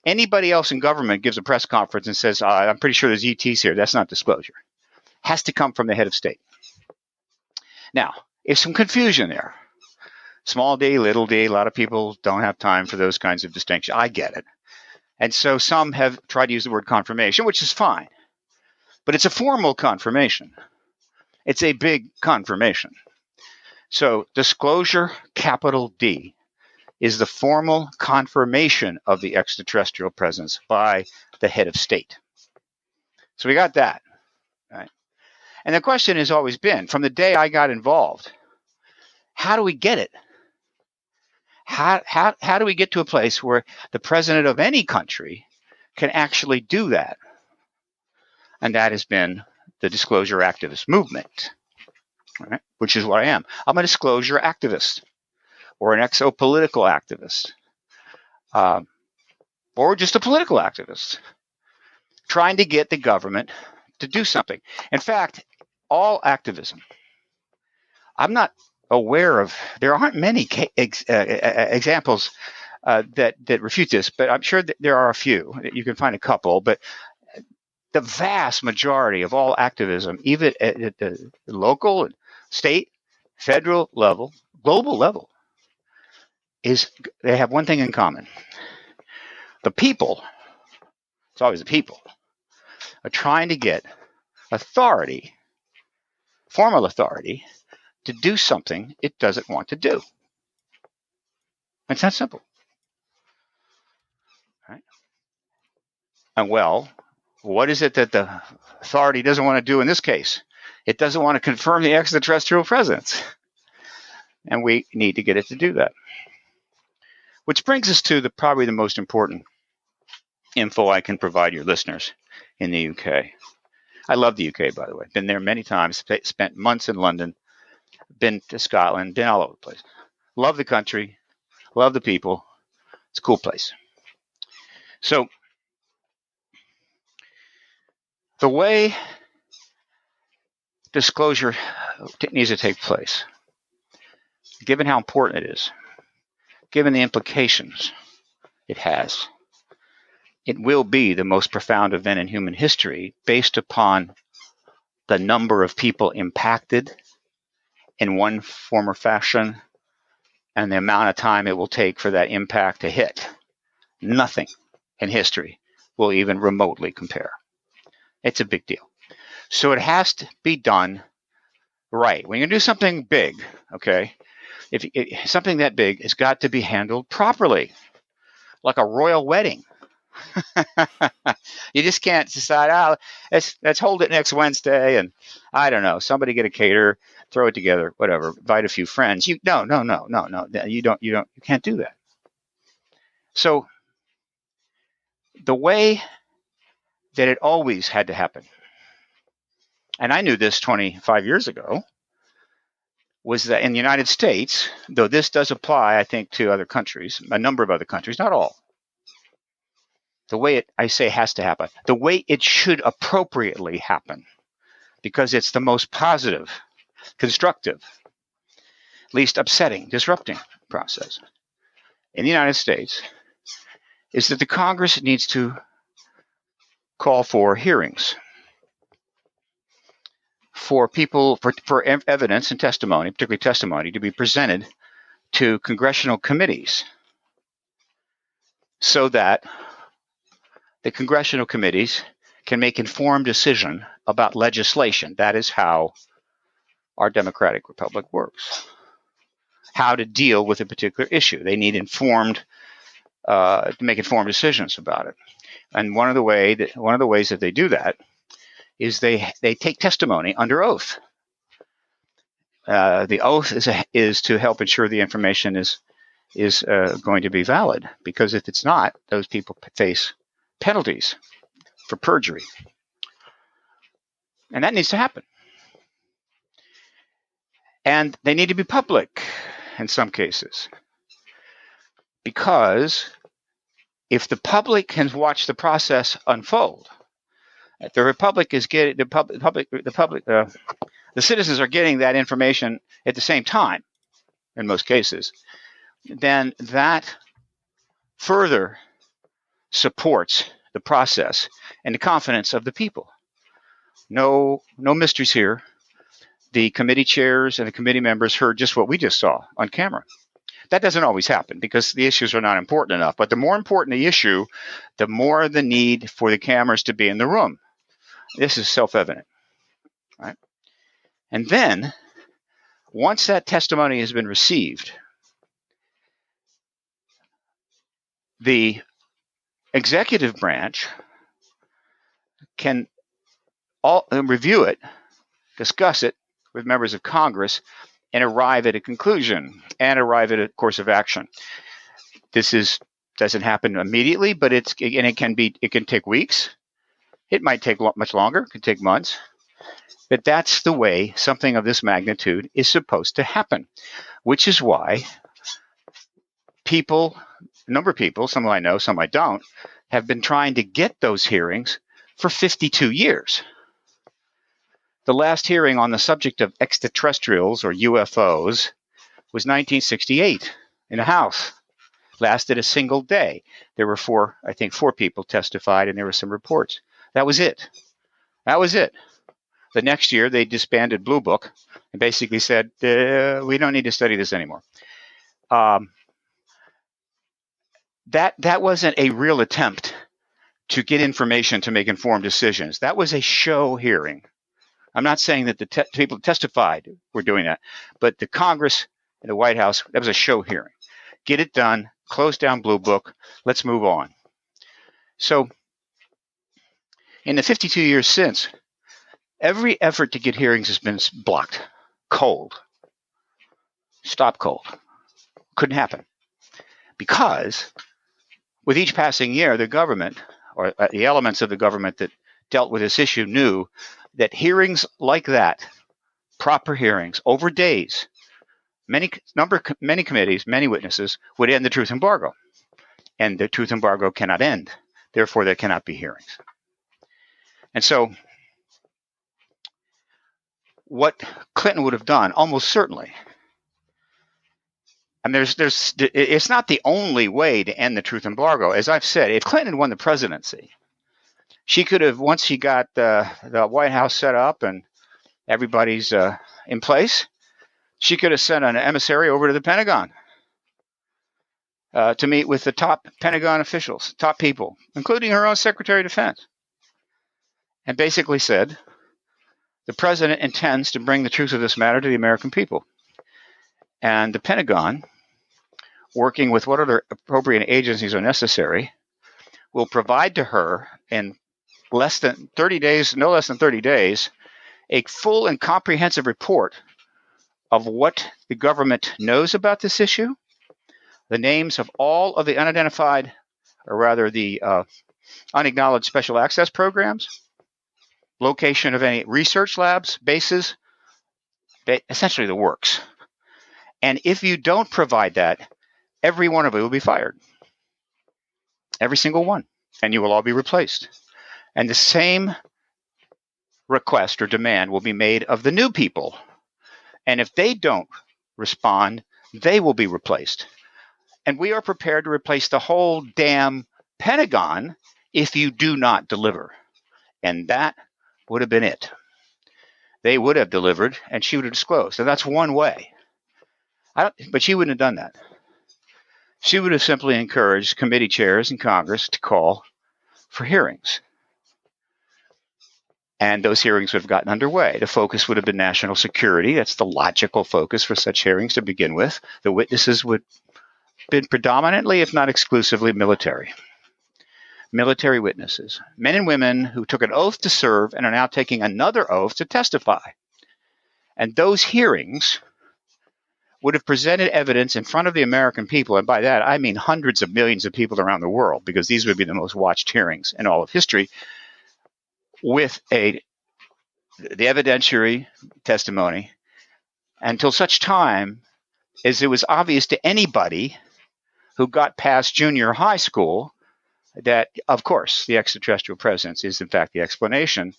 anybody else in government gives a press conference and says, "I'm pretty sure there's ETs here," that's not disclosure. It has to come from the head of state. Now, there's some confusion there. Small d, little d. A lot of people don't have time for those kinds of distinctions. I get it, and so some have tried to use the word confirmation, which is fine, but it's a formal confirmation. It's a big confirmation. So, disclosure, capital D, is the formal confirmation of the extraterrestrial presence by the head of state. So we got that, right? And the question has always been, from the day I got involved, how do we get it? How do we get to a place where the president of any country can actually do that? And that has been the disclosure activist movement, right? Which is what I am. I'm a disclosure activist, or an exopolitical activist, or just a political activist, trying to get the government to do something. In fact, all activism, I'm not aware of, there aren't many examples that refute this, but I'm sure that there are a few. You can find a couple, but the vast majority of all activism, even at the local, state, federal level, global level, is they have one thing in common. The people, it's always the people, are trying to get authority, formal authority, to do something it doesn't want to do. It's that simple. Right? And well, what is it that the authority doesn't want to do in this case? It doesn't want to confirm the extraterrestrial presence. And we need to get it to do that. Which brings us to probably the most important info I can provide your listeners in the UK. I love the UK, by the way. Been there many times, spent months in London, been to Scotland, been all over the place. Love the country, love the people. It's a cool place. So, the way disclosure needs to take place, given how important it is, given the implications it has, it will be the most profound event in human history based upon the number of people impacted in one form or fashion and the amount of time it will take for that impact to hit. Nothing in history will even remotely compare. It's a big deal. So it has to be done right. When you do something big, okay, something that big has got to be handled properly, like a royal wedding. You just can't decide, let's hold it next Wednesday, and I don't know, somebody get a caterer, throw it together, whatever, invite a few friends. No. You can't do that. So the way that it always had to happen, and I knew this 25 years ago, was that in the United States, though this does apply, I think, to other countries, a number of other countries, not all, the way I say has to happen, the way it should appropriately happen, because it's the most positive, constructive, least upsetting, disrupting process in the United States, is that the Congress needs to call for hearings for people, for evidence and testimony, particularly testimony, to be presented to congressional committees so that the congressional committees can make informed decision about legislation. That is how our democratic republic works. How to deal with a particular issue. They need to make informed decisions about it. And one of the ways that they do that is they take testimony under oath. The oath is to help ensure the information is going to be valid, because if it's not, those people face penalties for perjury. And that needs to happen. And they need to be public in some cases. because if the public can watch the process unfold, if the republic is getting the citizens are getting that information at the same time, in most cases, then that further supports the process and the confidence of the people. No mysteries here. The committee chairs and the committee members heard just what we just saw on camera. That doesn't always happen because the issues are not important enough. But the more important the issue, the more the need for the cameras to be in the room. This is self-evident, right? And then, once that testimony has been received, the executive branch can review it, discuss it with members of Congress, and arrive at a conclusion and arrive at a course of action. This doesn't happen immediately, but it can take weeks. It might take much longer. It could take months. But that's the way something of this magnitude is supposed to happen, which is why a number of people, some I know, some I don't, have been trying to get those hearings for 52 years. The last hearing on the subject of extraterrestrials or UFOs was 1968 in the House. Lasted a single day. There were four people testified, and there were some reports. That was it. The next year, they disbanded Blue Book and basically said, we don't need to study this anymore. That wasn't a real attempt to get information to make informed decisions. That was a show hearing. I'm not saying that the people who testified were doing that, but the Congress and the White House, that was a show hearing. Get it done, close down Blue Book, let's move on. So in the 52 years since, every effort to get hearings has been blocked. Stop cold. Couldn't happen. Because with each passing year, the government, or the elements of the government that dealt with this issue, knew that hearings like that, proper hearings over days, many committees, many witnesses, would end the truth embargo. And the truth embargo cannot end. Therefore, there cannot be hearings. And so what Clinton would have done, almost certainly, and it's not the only way to end the truth embargo. As I've said, if Clinton had won the presidency, she could have, once she got the White House set up and everybody's in place, she could have sent an emissary over to the Pentagon to meet with the top Pentagon officials, top people, including her own Secretary of Defense, and basically said, the president intends to bring the truth of this matter to the American people. And the Pentagon, working with what other appropriate agencies are necessary, will provide to her in no less than 30 days, a full and comprehensive report of what the government knows about this issue, the names of all of the unidentified, or rather the unacknowledged special access programs, location of any research labs, bases, essentially the works. And if you don't provide that, every one of you will be fired. Every single one. And you will all be replaced. And the same request or demand will be made of the new people. And if they don't respond, they will be replaced. And we are prepared to replace the whole damn Pentagon if you do not deliver. And that would have been it. They would have delivered, and she would have disclosed. And that's one way. But she wouldn't have done that. She would have simply encouraged committee chairs in Congress to call for hearings. And those hearings would have gotten underway. The focus would have been national security. That's the logical focus for such hearings to begin with. The witnesses would have been predominantly, if not exclusively, military. Military witnesses, men and women who took an oath to serve and are now taking another oath to testify. And those hearings would have presented evidence in front of the American people, and by that I mean hundreds of millions of people around the world, because these would be the most watched hearings in all of history, with the evidentiary testimony, until such time as it was obvious to anybody who got past junior high school that, of course, the extraterrestrial presence is in fact the explanation.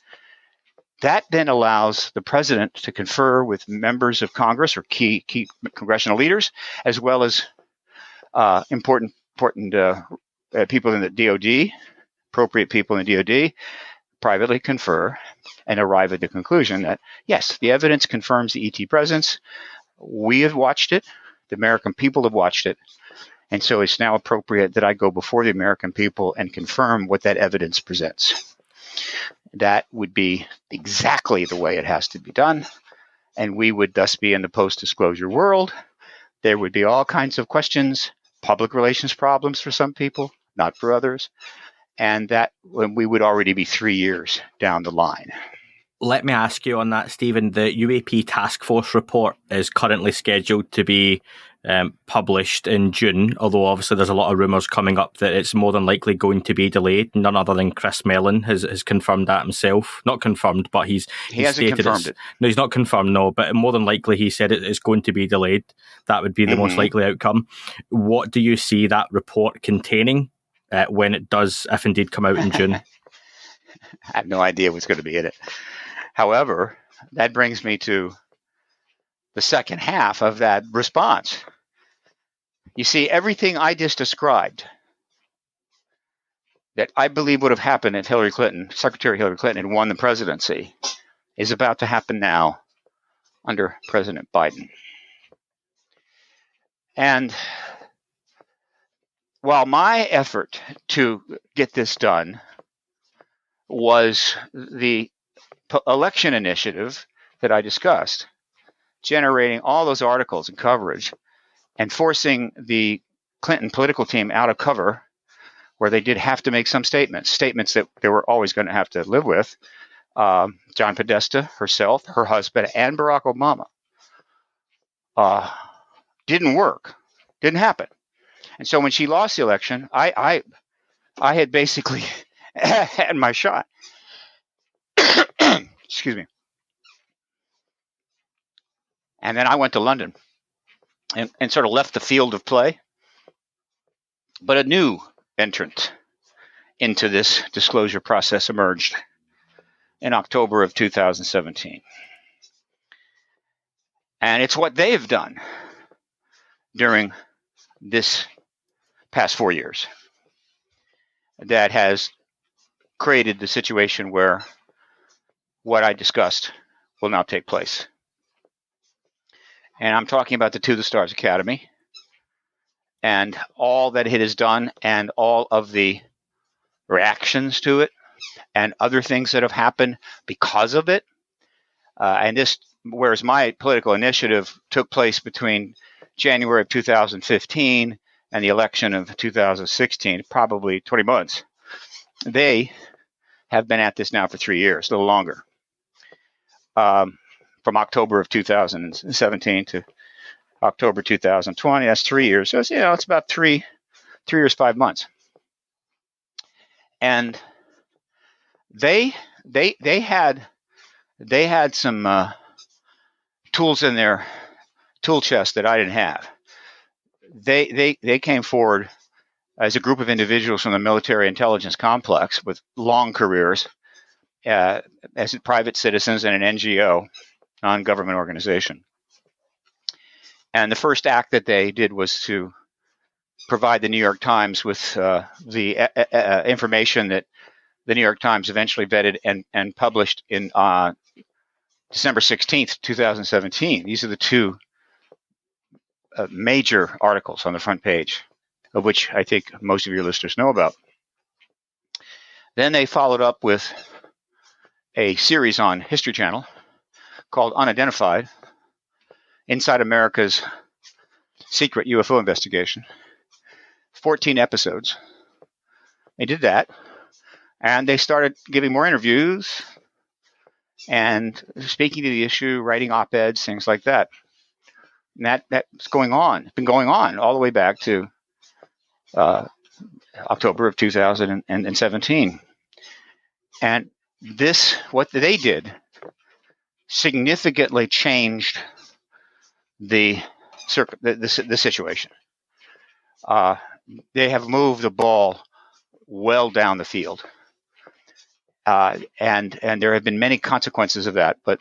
That then allows the president to confer with members of Congress or key congressional leaders, as well as important people in the DOD, appropriate people in the DOD, privately confer and arrive at the conclusion that, yes, the evidence confirms the ET presence. We have watched it. The American people have watched it. And so it's now appropriate that I go before the American people and confirm what that evidence presents. That would be exactly the way it has to be done. And we would thus be in the post-disclosure world. There would be all kinds of questions, public relations problems for some people, not for others. And that we would already be 3 years down the line. Let me ask you on that, Stephen. The UAP Task Force report is currently scheduled to be published in June, although obviously there's a lot of rumours coming up that it's more than likely going to be delayed. None other than Chris Mellon has confirmed that himself. Not confirmed, but he hasn't confirmed it. No, he's not confirmed, no, but more than likely he said it's going to be delayed. That would be the most likely outcome. What do you see that report containing when it does, if indeed, come out in June? I have no idea what's going to be in it. However, that brings me to the second half of that response. You see, everything I just described that I believe would have happened if Secretary Hilary Clinton had won the presidency is about to happen now under President Biden. And while my effort to get this done was the election initiative that I discussed, generating all those articles and coverage and forcing the Clinton political team out of cover, where they did have to make some statements that they were always going to have to live with. John Podesta, herself, her husband, and Barack Obama. Didn't work. Didn't happen. And so when she lost the election, I had basically had my shot. Excuse me. And then I went to London and sort of left the field of play. But a new entrant into this disclosure process emerged in October of 2017. And it's what they've done during this past 4 years that has created the situation where what I discussed will now take place. And I'm talking about the To the Stars Academy and all that it has done and all of the reactions to it and other things that have happened because of it. And this, whereas my political initiative took place between January of 2015 and the election of 2016, probably 20 months, they have been at this now for 3 years, a little longer. From October of 2017 to October 2020, that's 3 years. So it's about 3 years, 5 months. And they had some tools in their tool chest that I didn't have. They came forward as a group of individuals from the military intelligence complex with long careers as private citizens in an NGO, non-government organization. And the first act that they did was to provide the New York Times with the information that the New York Times eventually vetted and published in December 16th, 2017. These are the two major articles on the front page, of which I think most of your listeners know about. Then they followed up with a series on History Channel called Unidentified, Inside America's Secret UFO Investigation. 14 episodes. They did that, and they started giving more interviews and speaking to the issue, writing op-eds, things like that. And that's going on. It's been going on all the way back to October of 2017. And this, what they did, significantly changed the situation. they have moved the ball well down the field. And there have been many consequences of that, but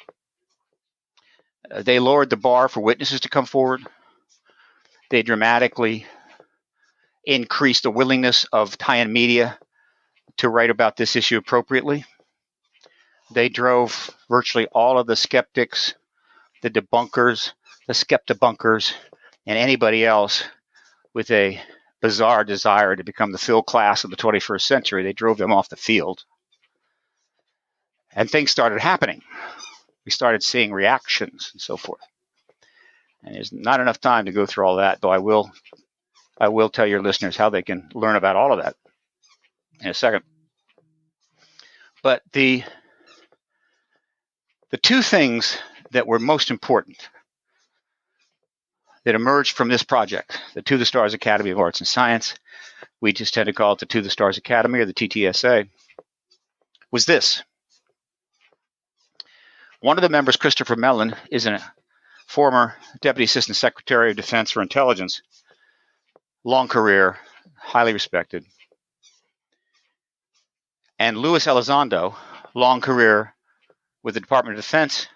they lowered the bar for witnesses to come forward. They dramatically increased the willingness of tie-in media to write about this issue appropriately. They drove virtually all of the skeptics, the debunkers, the skeptibunkers, and anybody else with a bizarre desire to become the Phil Class of the 21st century. They drove them off the field. And things started happening. We started seeing reactions and so forth. And there's not enough time to go through all that, though I will tell your listeners how they can learn about all of that in a second. But the two things that were most important that emerged from this project, the To the Stars Academy of Arts and Science, we just tend to call it the To the Stars Academy or the TTSA, was this. One of the members, Christopher Mellon, is a former Deputy Assistant Secretary of Defense for Intelligence, long career, highly respected. And Luis Elizondo, long career with the Department of Defense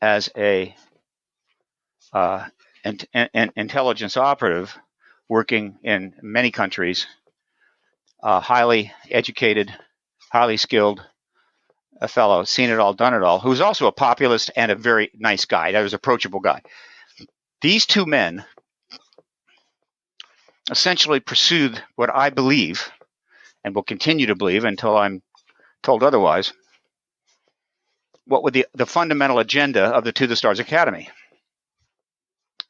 as a an intelligence operative working in many countries, highly educated, highly skilled, a fellow, seen it all, done it all, who's also a populist and a very nice guy. That was an approachable guy. These two men essentially pursued what I believe, and will continue to believe until I'm told otherwise, what would the fundamental agenda of the To the Stars Academy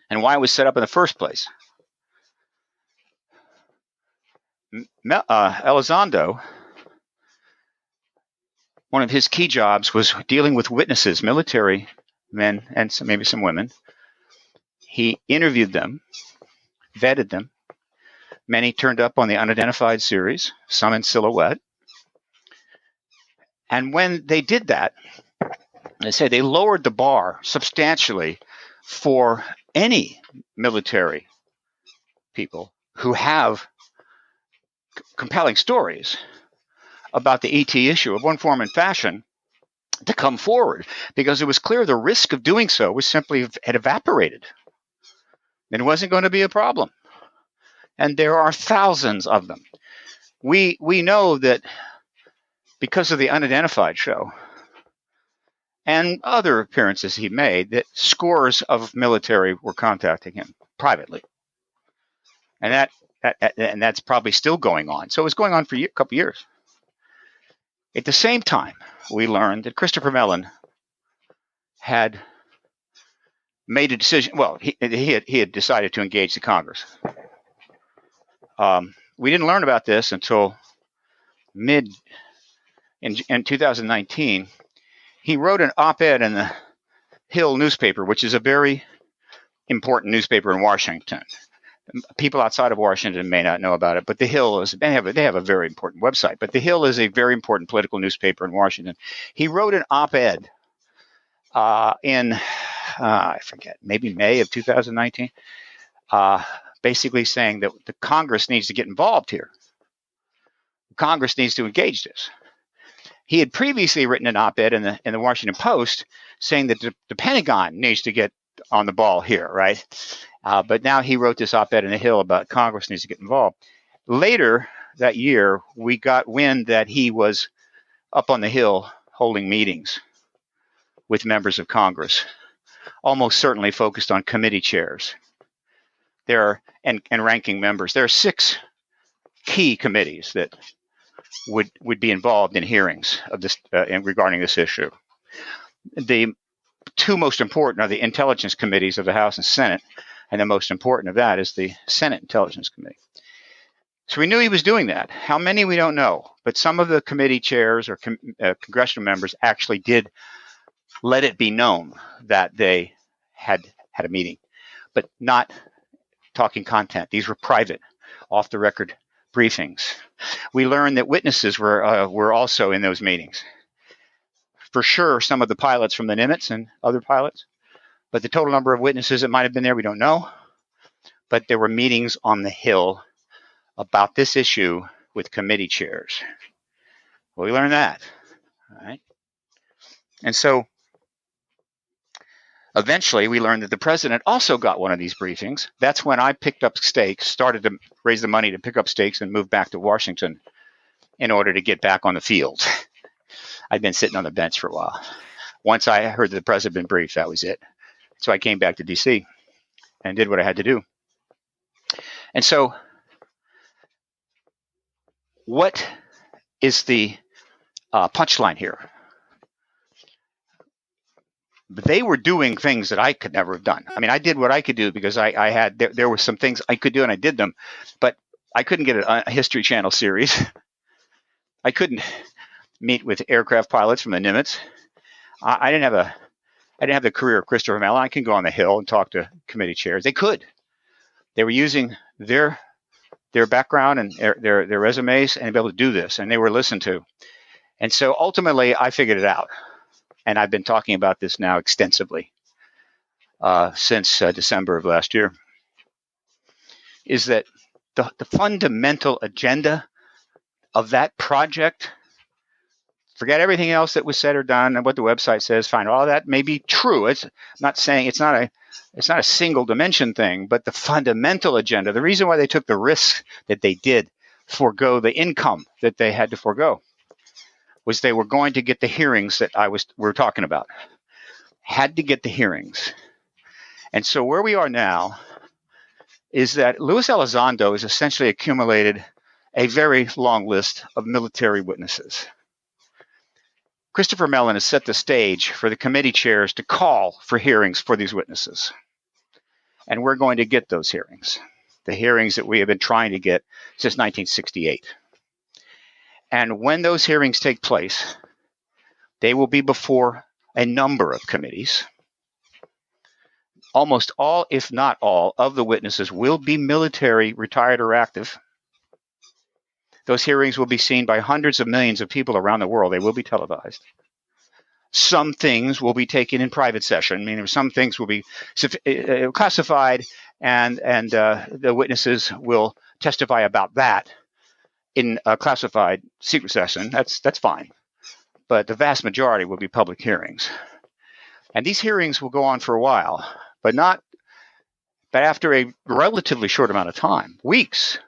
and why it was set up in the first place. Elizondo, one of his key jobs was dealing with witnesses, military men and maybe some women. He interviewed them, vetted them. Many turned up on the unidentified series, some in silhouette. And when they did that, they say they lowered the bar substantially for any military people who have compelling stories about the ET issue of one form and fashion to come forward, because it was clear the risk of doing so was simply had evaporated. It wasn't going to be a problem. And there are thousands of them. We know that because of the Unidentified show and other appearances he made, that scores of military were contacting him privately. And that's probably still going on. So it was going on for a couple years. At the same time, we learned that Christopher Mellon had made a decision. Well, he had decided to engage the Congress. We didn't learn about this until in 2019. He wrote an op-ed in the Hill newspaper, which is a very important newspaper in Washington. People outside of Washington may not know about it, but the Hill they have a very important website. But the Hill is a very important political newspaper in Washington. He wrote an op-ed in I forget, maybe May of 2019, basically saying that the Congress needs to get involved here. Congress needs to engage this. He had previously written an op-ed in the Washington Post saying that the Pentagon needs to get on the ball here, right? But now he wrote this op-ed in the Hill about Congress needs to get involved. Later that year, we got wind that he was up on the Hill holding meetings with members of Congress, almost certainly focused on committee chairs. And ranking members. There are 6 key committees that would be involved in hearings of this regarding this issue. The 2 most important are the intelligence committees of the House and Senate, and the most important of that is the Senate Intelligence Committee. So we knew he was doing that. How many, we don't know, but some of the committee chairs or congressional members actually did let it be known that they had a meeting, but not talking content. These were private, off-the-record briefings. We learned that witnesses were also in those meetings. For sure, some of the pilots from the Nimitz and other pilots, but the total number of witnesses that might have been there, we don't know. but there were meetings on the Hill about this issue with committee chairs. Well, we learned that. All right. And so eventually we learned that the president also got one of these briefings. That's when I picked up stakes, started to raise the money to pick up stakes and move back to Washington in order to get back on the field. I'd been sitting on the bench for a while. Once I heard that the president had been briefed, that was it. So I came back to D.C. and did what I had to do. And so what is the punchline here? They were doing things that I could never have done. I mean, I did what I could do because I had, there were some things I could do and I did them, but I couldn't get a History Channel series. I couldn't meet with aircraft pilots from the Nimitz. I didn't have the career of Christopher Mellon. I can go on the Hill and talk to committee chairs. They could. They were using their background and their resumes and be able to do this, and they were listened to. And so ultimately, I figured it out. And I've been talking about this now extensively since December of last year, is that the fundamental agenda of that project, forget everything else that was said or done and what the website says, fine, all that may be true. It's not saying it's not a single dimension thing, but the fundamental agenda, the reason why they took the risk that they did, forego the income that they had to forego, was they were going to get the hearings that we're talking about. Had to get the hearings. And so where we are now is that Luis Elizondo has essentially accumulated a very long list of military witnesses. Christopher Mellon has set the stage for the committee chairs to call for hearings for these witnesses. And we're going to get those hearings, the hearings that we have been trying to get since 1968. And when those hearings take place, they will be before a number of committees. Almost all, if not all, of the witnesses will be military, retired or active. Those hearings will be seen by hundreds of millions of people around the world. They will be televised. Some things will be taken in private session, meaning some things will be classified, and the witnesses will testify about that in a classified secret session. That's fine. But the vast majority will be public hearings. And these hearings will go on for a while, but after a relatively short amount of time, weeks,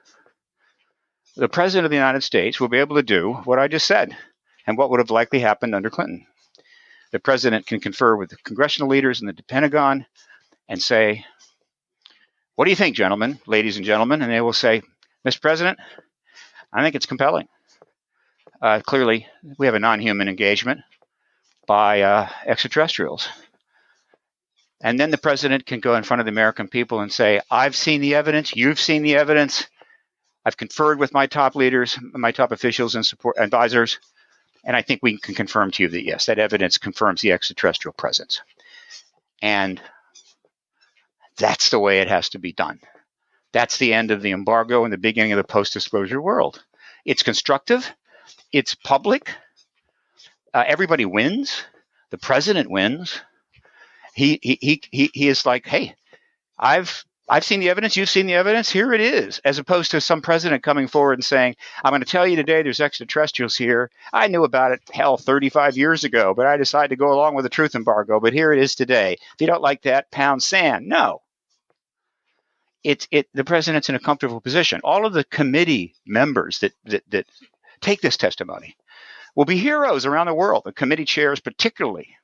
the President of the United States will be able to do what I just said and what would have likely happened under Clinton. The President can confer with the congressional leaders and the Pentagon and say, "What do you think, gentlemen, ladies and gentlemen?" And they will say, "Mr. President, I think it's compelling. Clearly, we have a non-human engagement by extraterrestrials." And then the president can go in front of the American people and say, "I've seen the evidence. You've seen the evidence. I've conferred with my top leaders, my top officials and support advisors, and I think we can confirm to you that, yes, that evidence confirms the extraterrestrial presence." And that's the way it has to be done. That's the end of the embargo and the beginning of the post-disclosure world. It's constructive. It's public. Everybody wins. The president wins. He is like, "Hey, I've seen the evidence. You've seen the evidence. Here it is." As opposed to some president coming forward and saying, "I'm going to tell you today there's extraterrestrials here. I knew about it, 35 years ago, but I decided to go along with the truth embargo. But here it is today. If you don't like that, pound sand." No. The president's in a comfortable position. All of the committee members that take this testimony will be heroes around the world. The committee chairs particularly.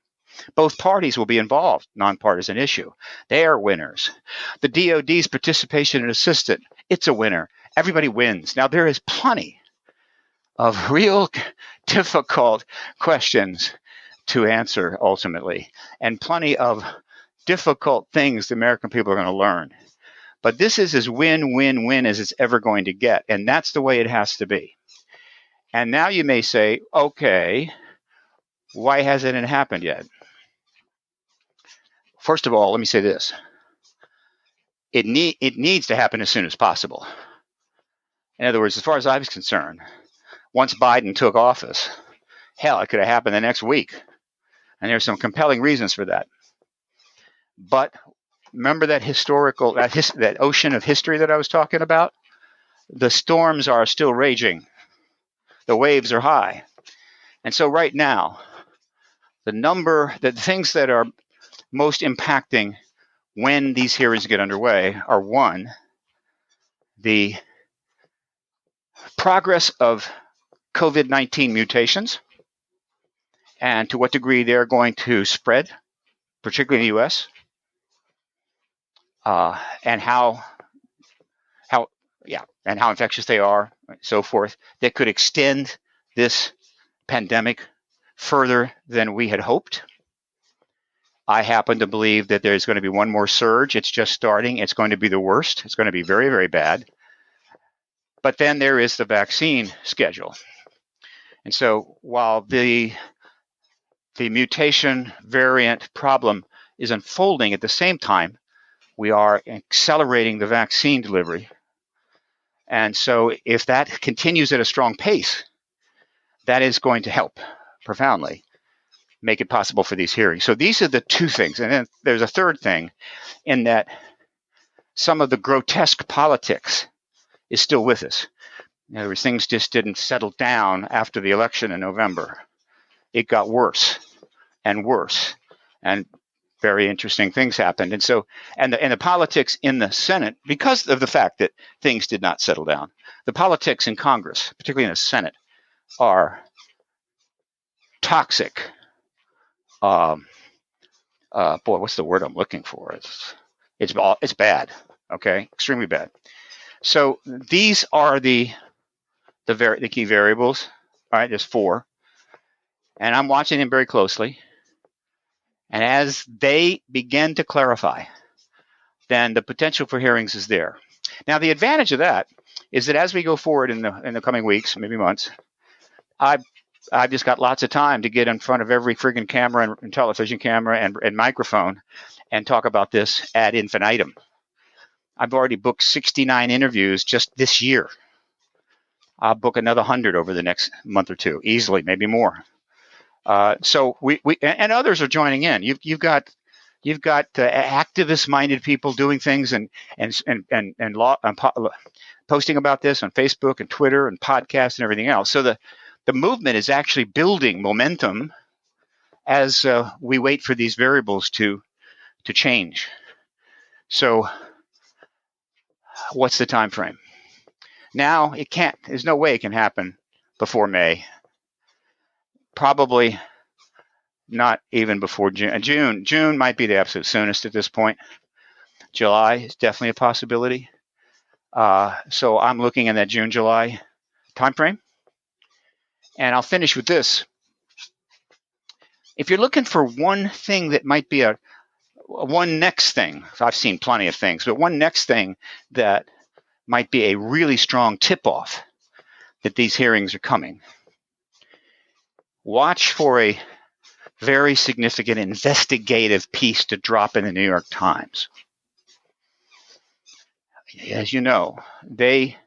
Both parties will be involved, nonpartisan issue. They are winners. The DOD's participation and assistance, it's a winner. Everybody wins. Now, there is plenty of real difficult questions to answer ultimately, and plenty of difficult things the American people are going to learn. But this is as win-win-win as it's ever going to get, and that's the way it has to be. And now you may say, okay, why hasn't it happened yet? First of all, let me say this. It needs to happen as soon as possible. In other words, as far as I was concerned, once Biden took office, hell, it could have happened the next week. And there's some compelling reasons for that. But Remember that that ocean of history that I was talking about? The storms are still raging. The waves are high. And so right now, the things that are most impacting when these hearings get underway are, one, the progress of COVID-19 mutations and to what degree they're going to spread, particularly in the U.S., and how infectious they are, and so forth, that could extend this pandemic further than we had hoped. I happen to believe that there's going to be one more surge. It's just starting. It's going to be the worst. It's going to be very, very bad. But then there is the vaccine schedule. And so while the mutation variant problem is unfolding at the same time, we are accelerating the vaccine delivery. And so if that continues at a strong pace, that is going to help profoundly make it possible for these hearings. So these are the two things. And then there's a third thing, in that some of the grotesque politics is still with us. In other words, things just didn't settle down after the election in November. It got worse and worse, and very interesting things happened. And so, and the politics in the Senate, because of the fact that things did not settle down, the politics in Congress, particularly in the Senate, are toxic. Boy, what's the word I'm looking for? It's bad. Okay, extremely bad. So these are the key variables. All right, there's 4, and I'm watching them very closely. And as they begin to clarify, then the potential for hearings is there. Now, the advantage of that is that as we go forward in the coming weeks, maybe months, I've just got lots of time to get in front of every friggin' camera and television camera and microphone and talk about this ad infinitum. I've already booked 69 interviews just this year. I'll book another 100 over the next month or two, easily, maybe more. So we and others are joining in. You've got activist-minded people doing things and posting about this on Facebook and Twitter and podcasts and everything else. So the movement is actually building momentum as we wait for these variables to change. So what's the time frame? Now it can't. There's no way it can happen before May. Probably not even before June. June might be the absolute soonest at this point. July is definitely a possibility. So I'm looking in that June, July timeframe. And I'll finish with this. If you're looking for one thing that might be one next thing, I've seen plenty of things, but one next thing that might be a really strong tip-off that these hearings are coming. Watch for a very significant investigative piece to drop in the New York Times. As you know, they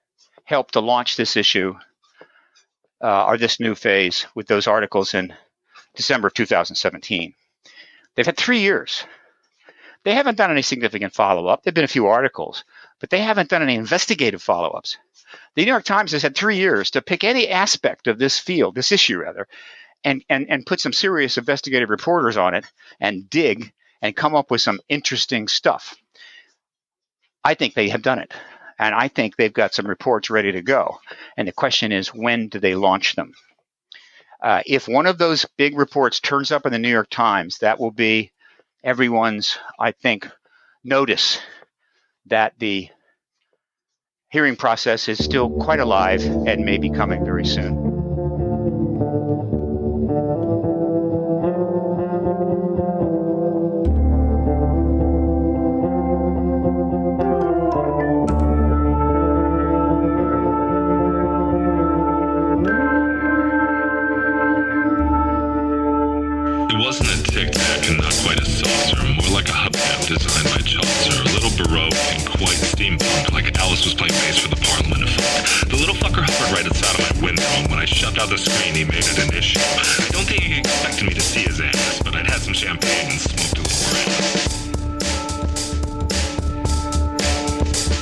helped to launch this issue or this new phase with those articles in December of 2017. They've had 3 years. They haven't done any significant follow-up. There have been a few articles, but they haven't done any investigative follow-ups. The New York Times has had 3 years to pick any aspect of this field, this issue rather, and put some serious investigative reporters on it and dig and come up with some interesting stuff. I think they have done it. And I think they've got some reports ready to go. And the question is, when do they launch them? If one of those big reports turns up in the New York Times, that will be everyone's, I think, notice that the hearing process is still quite alive and may be coming very soon. It wasn't a tic-tac and not quite a saucer, more like a hubcap designed by Chaucer, a little baroque and quite steampunk, like Alice was playing bass for the Parliament of Folk. The little fucker hovered right outside of my window, and when I shoved out the screen, he made it an issue. I don't think he expected me to see his ass, but I'd had some champagne and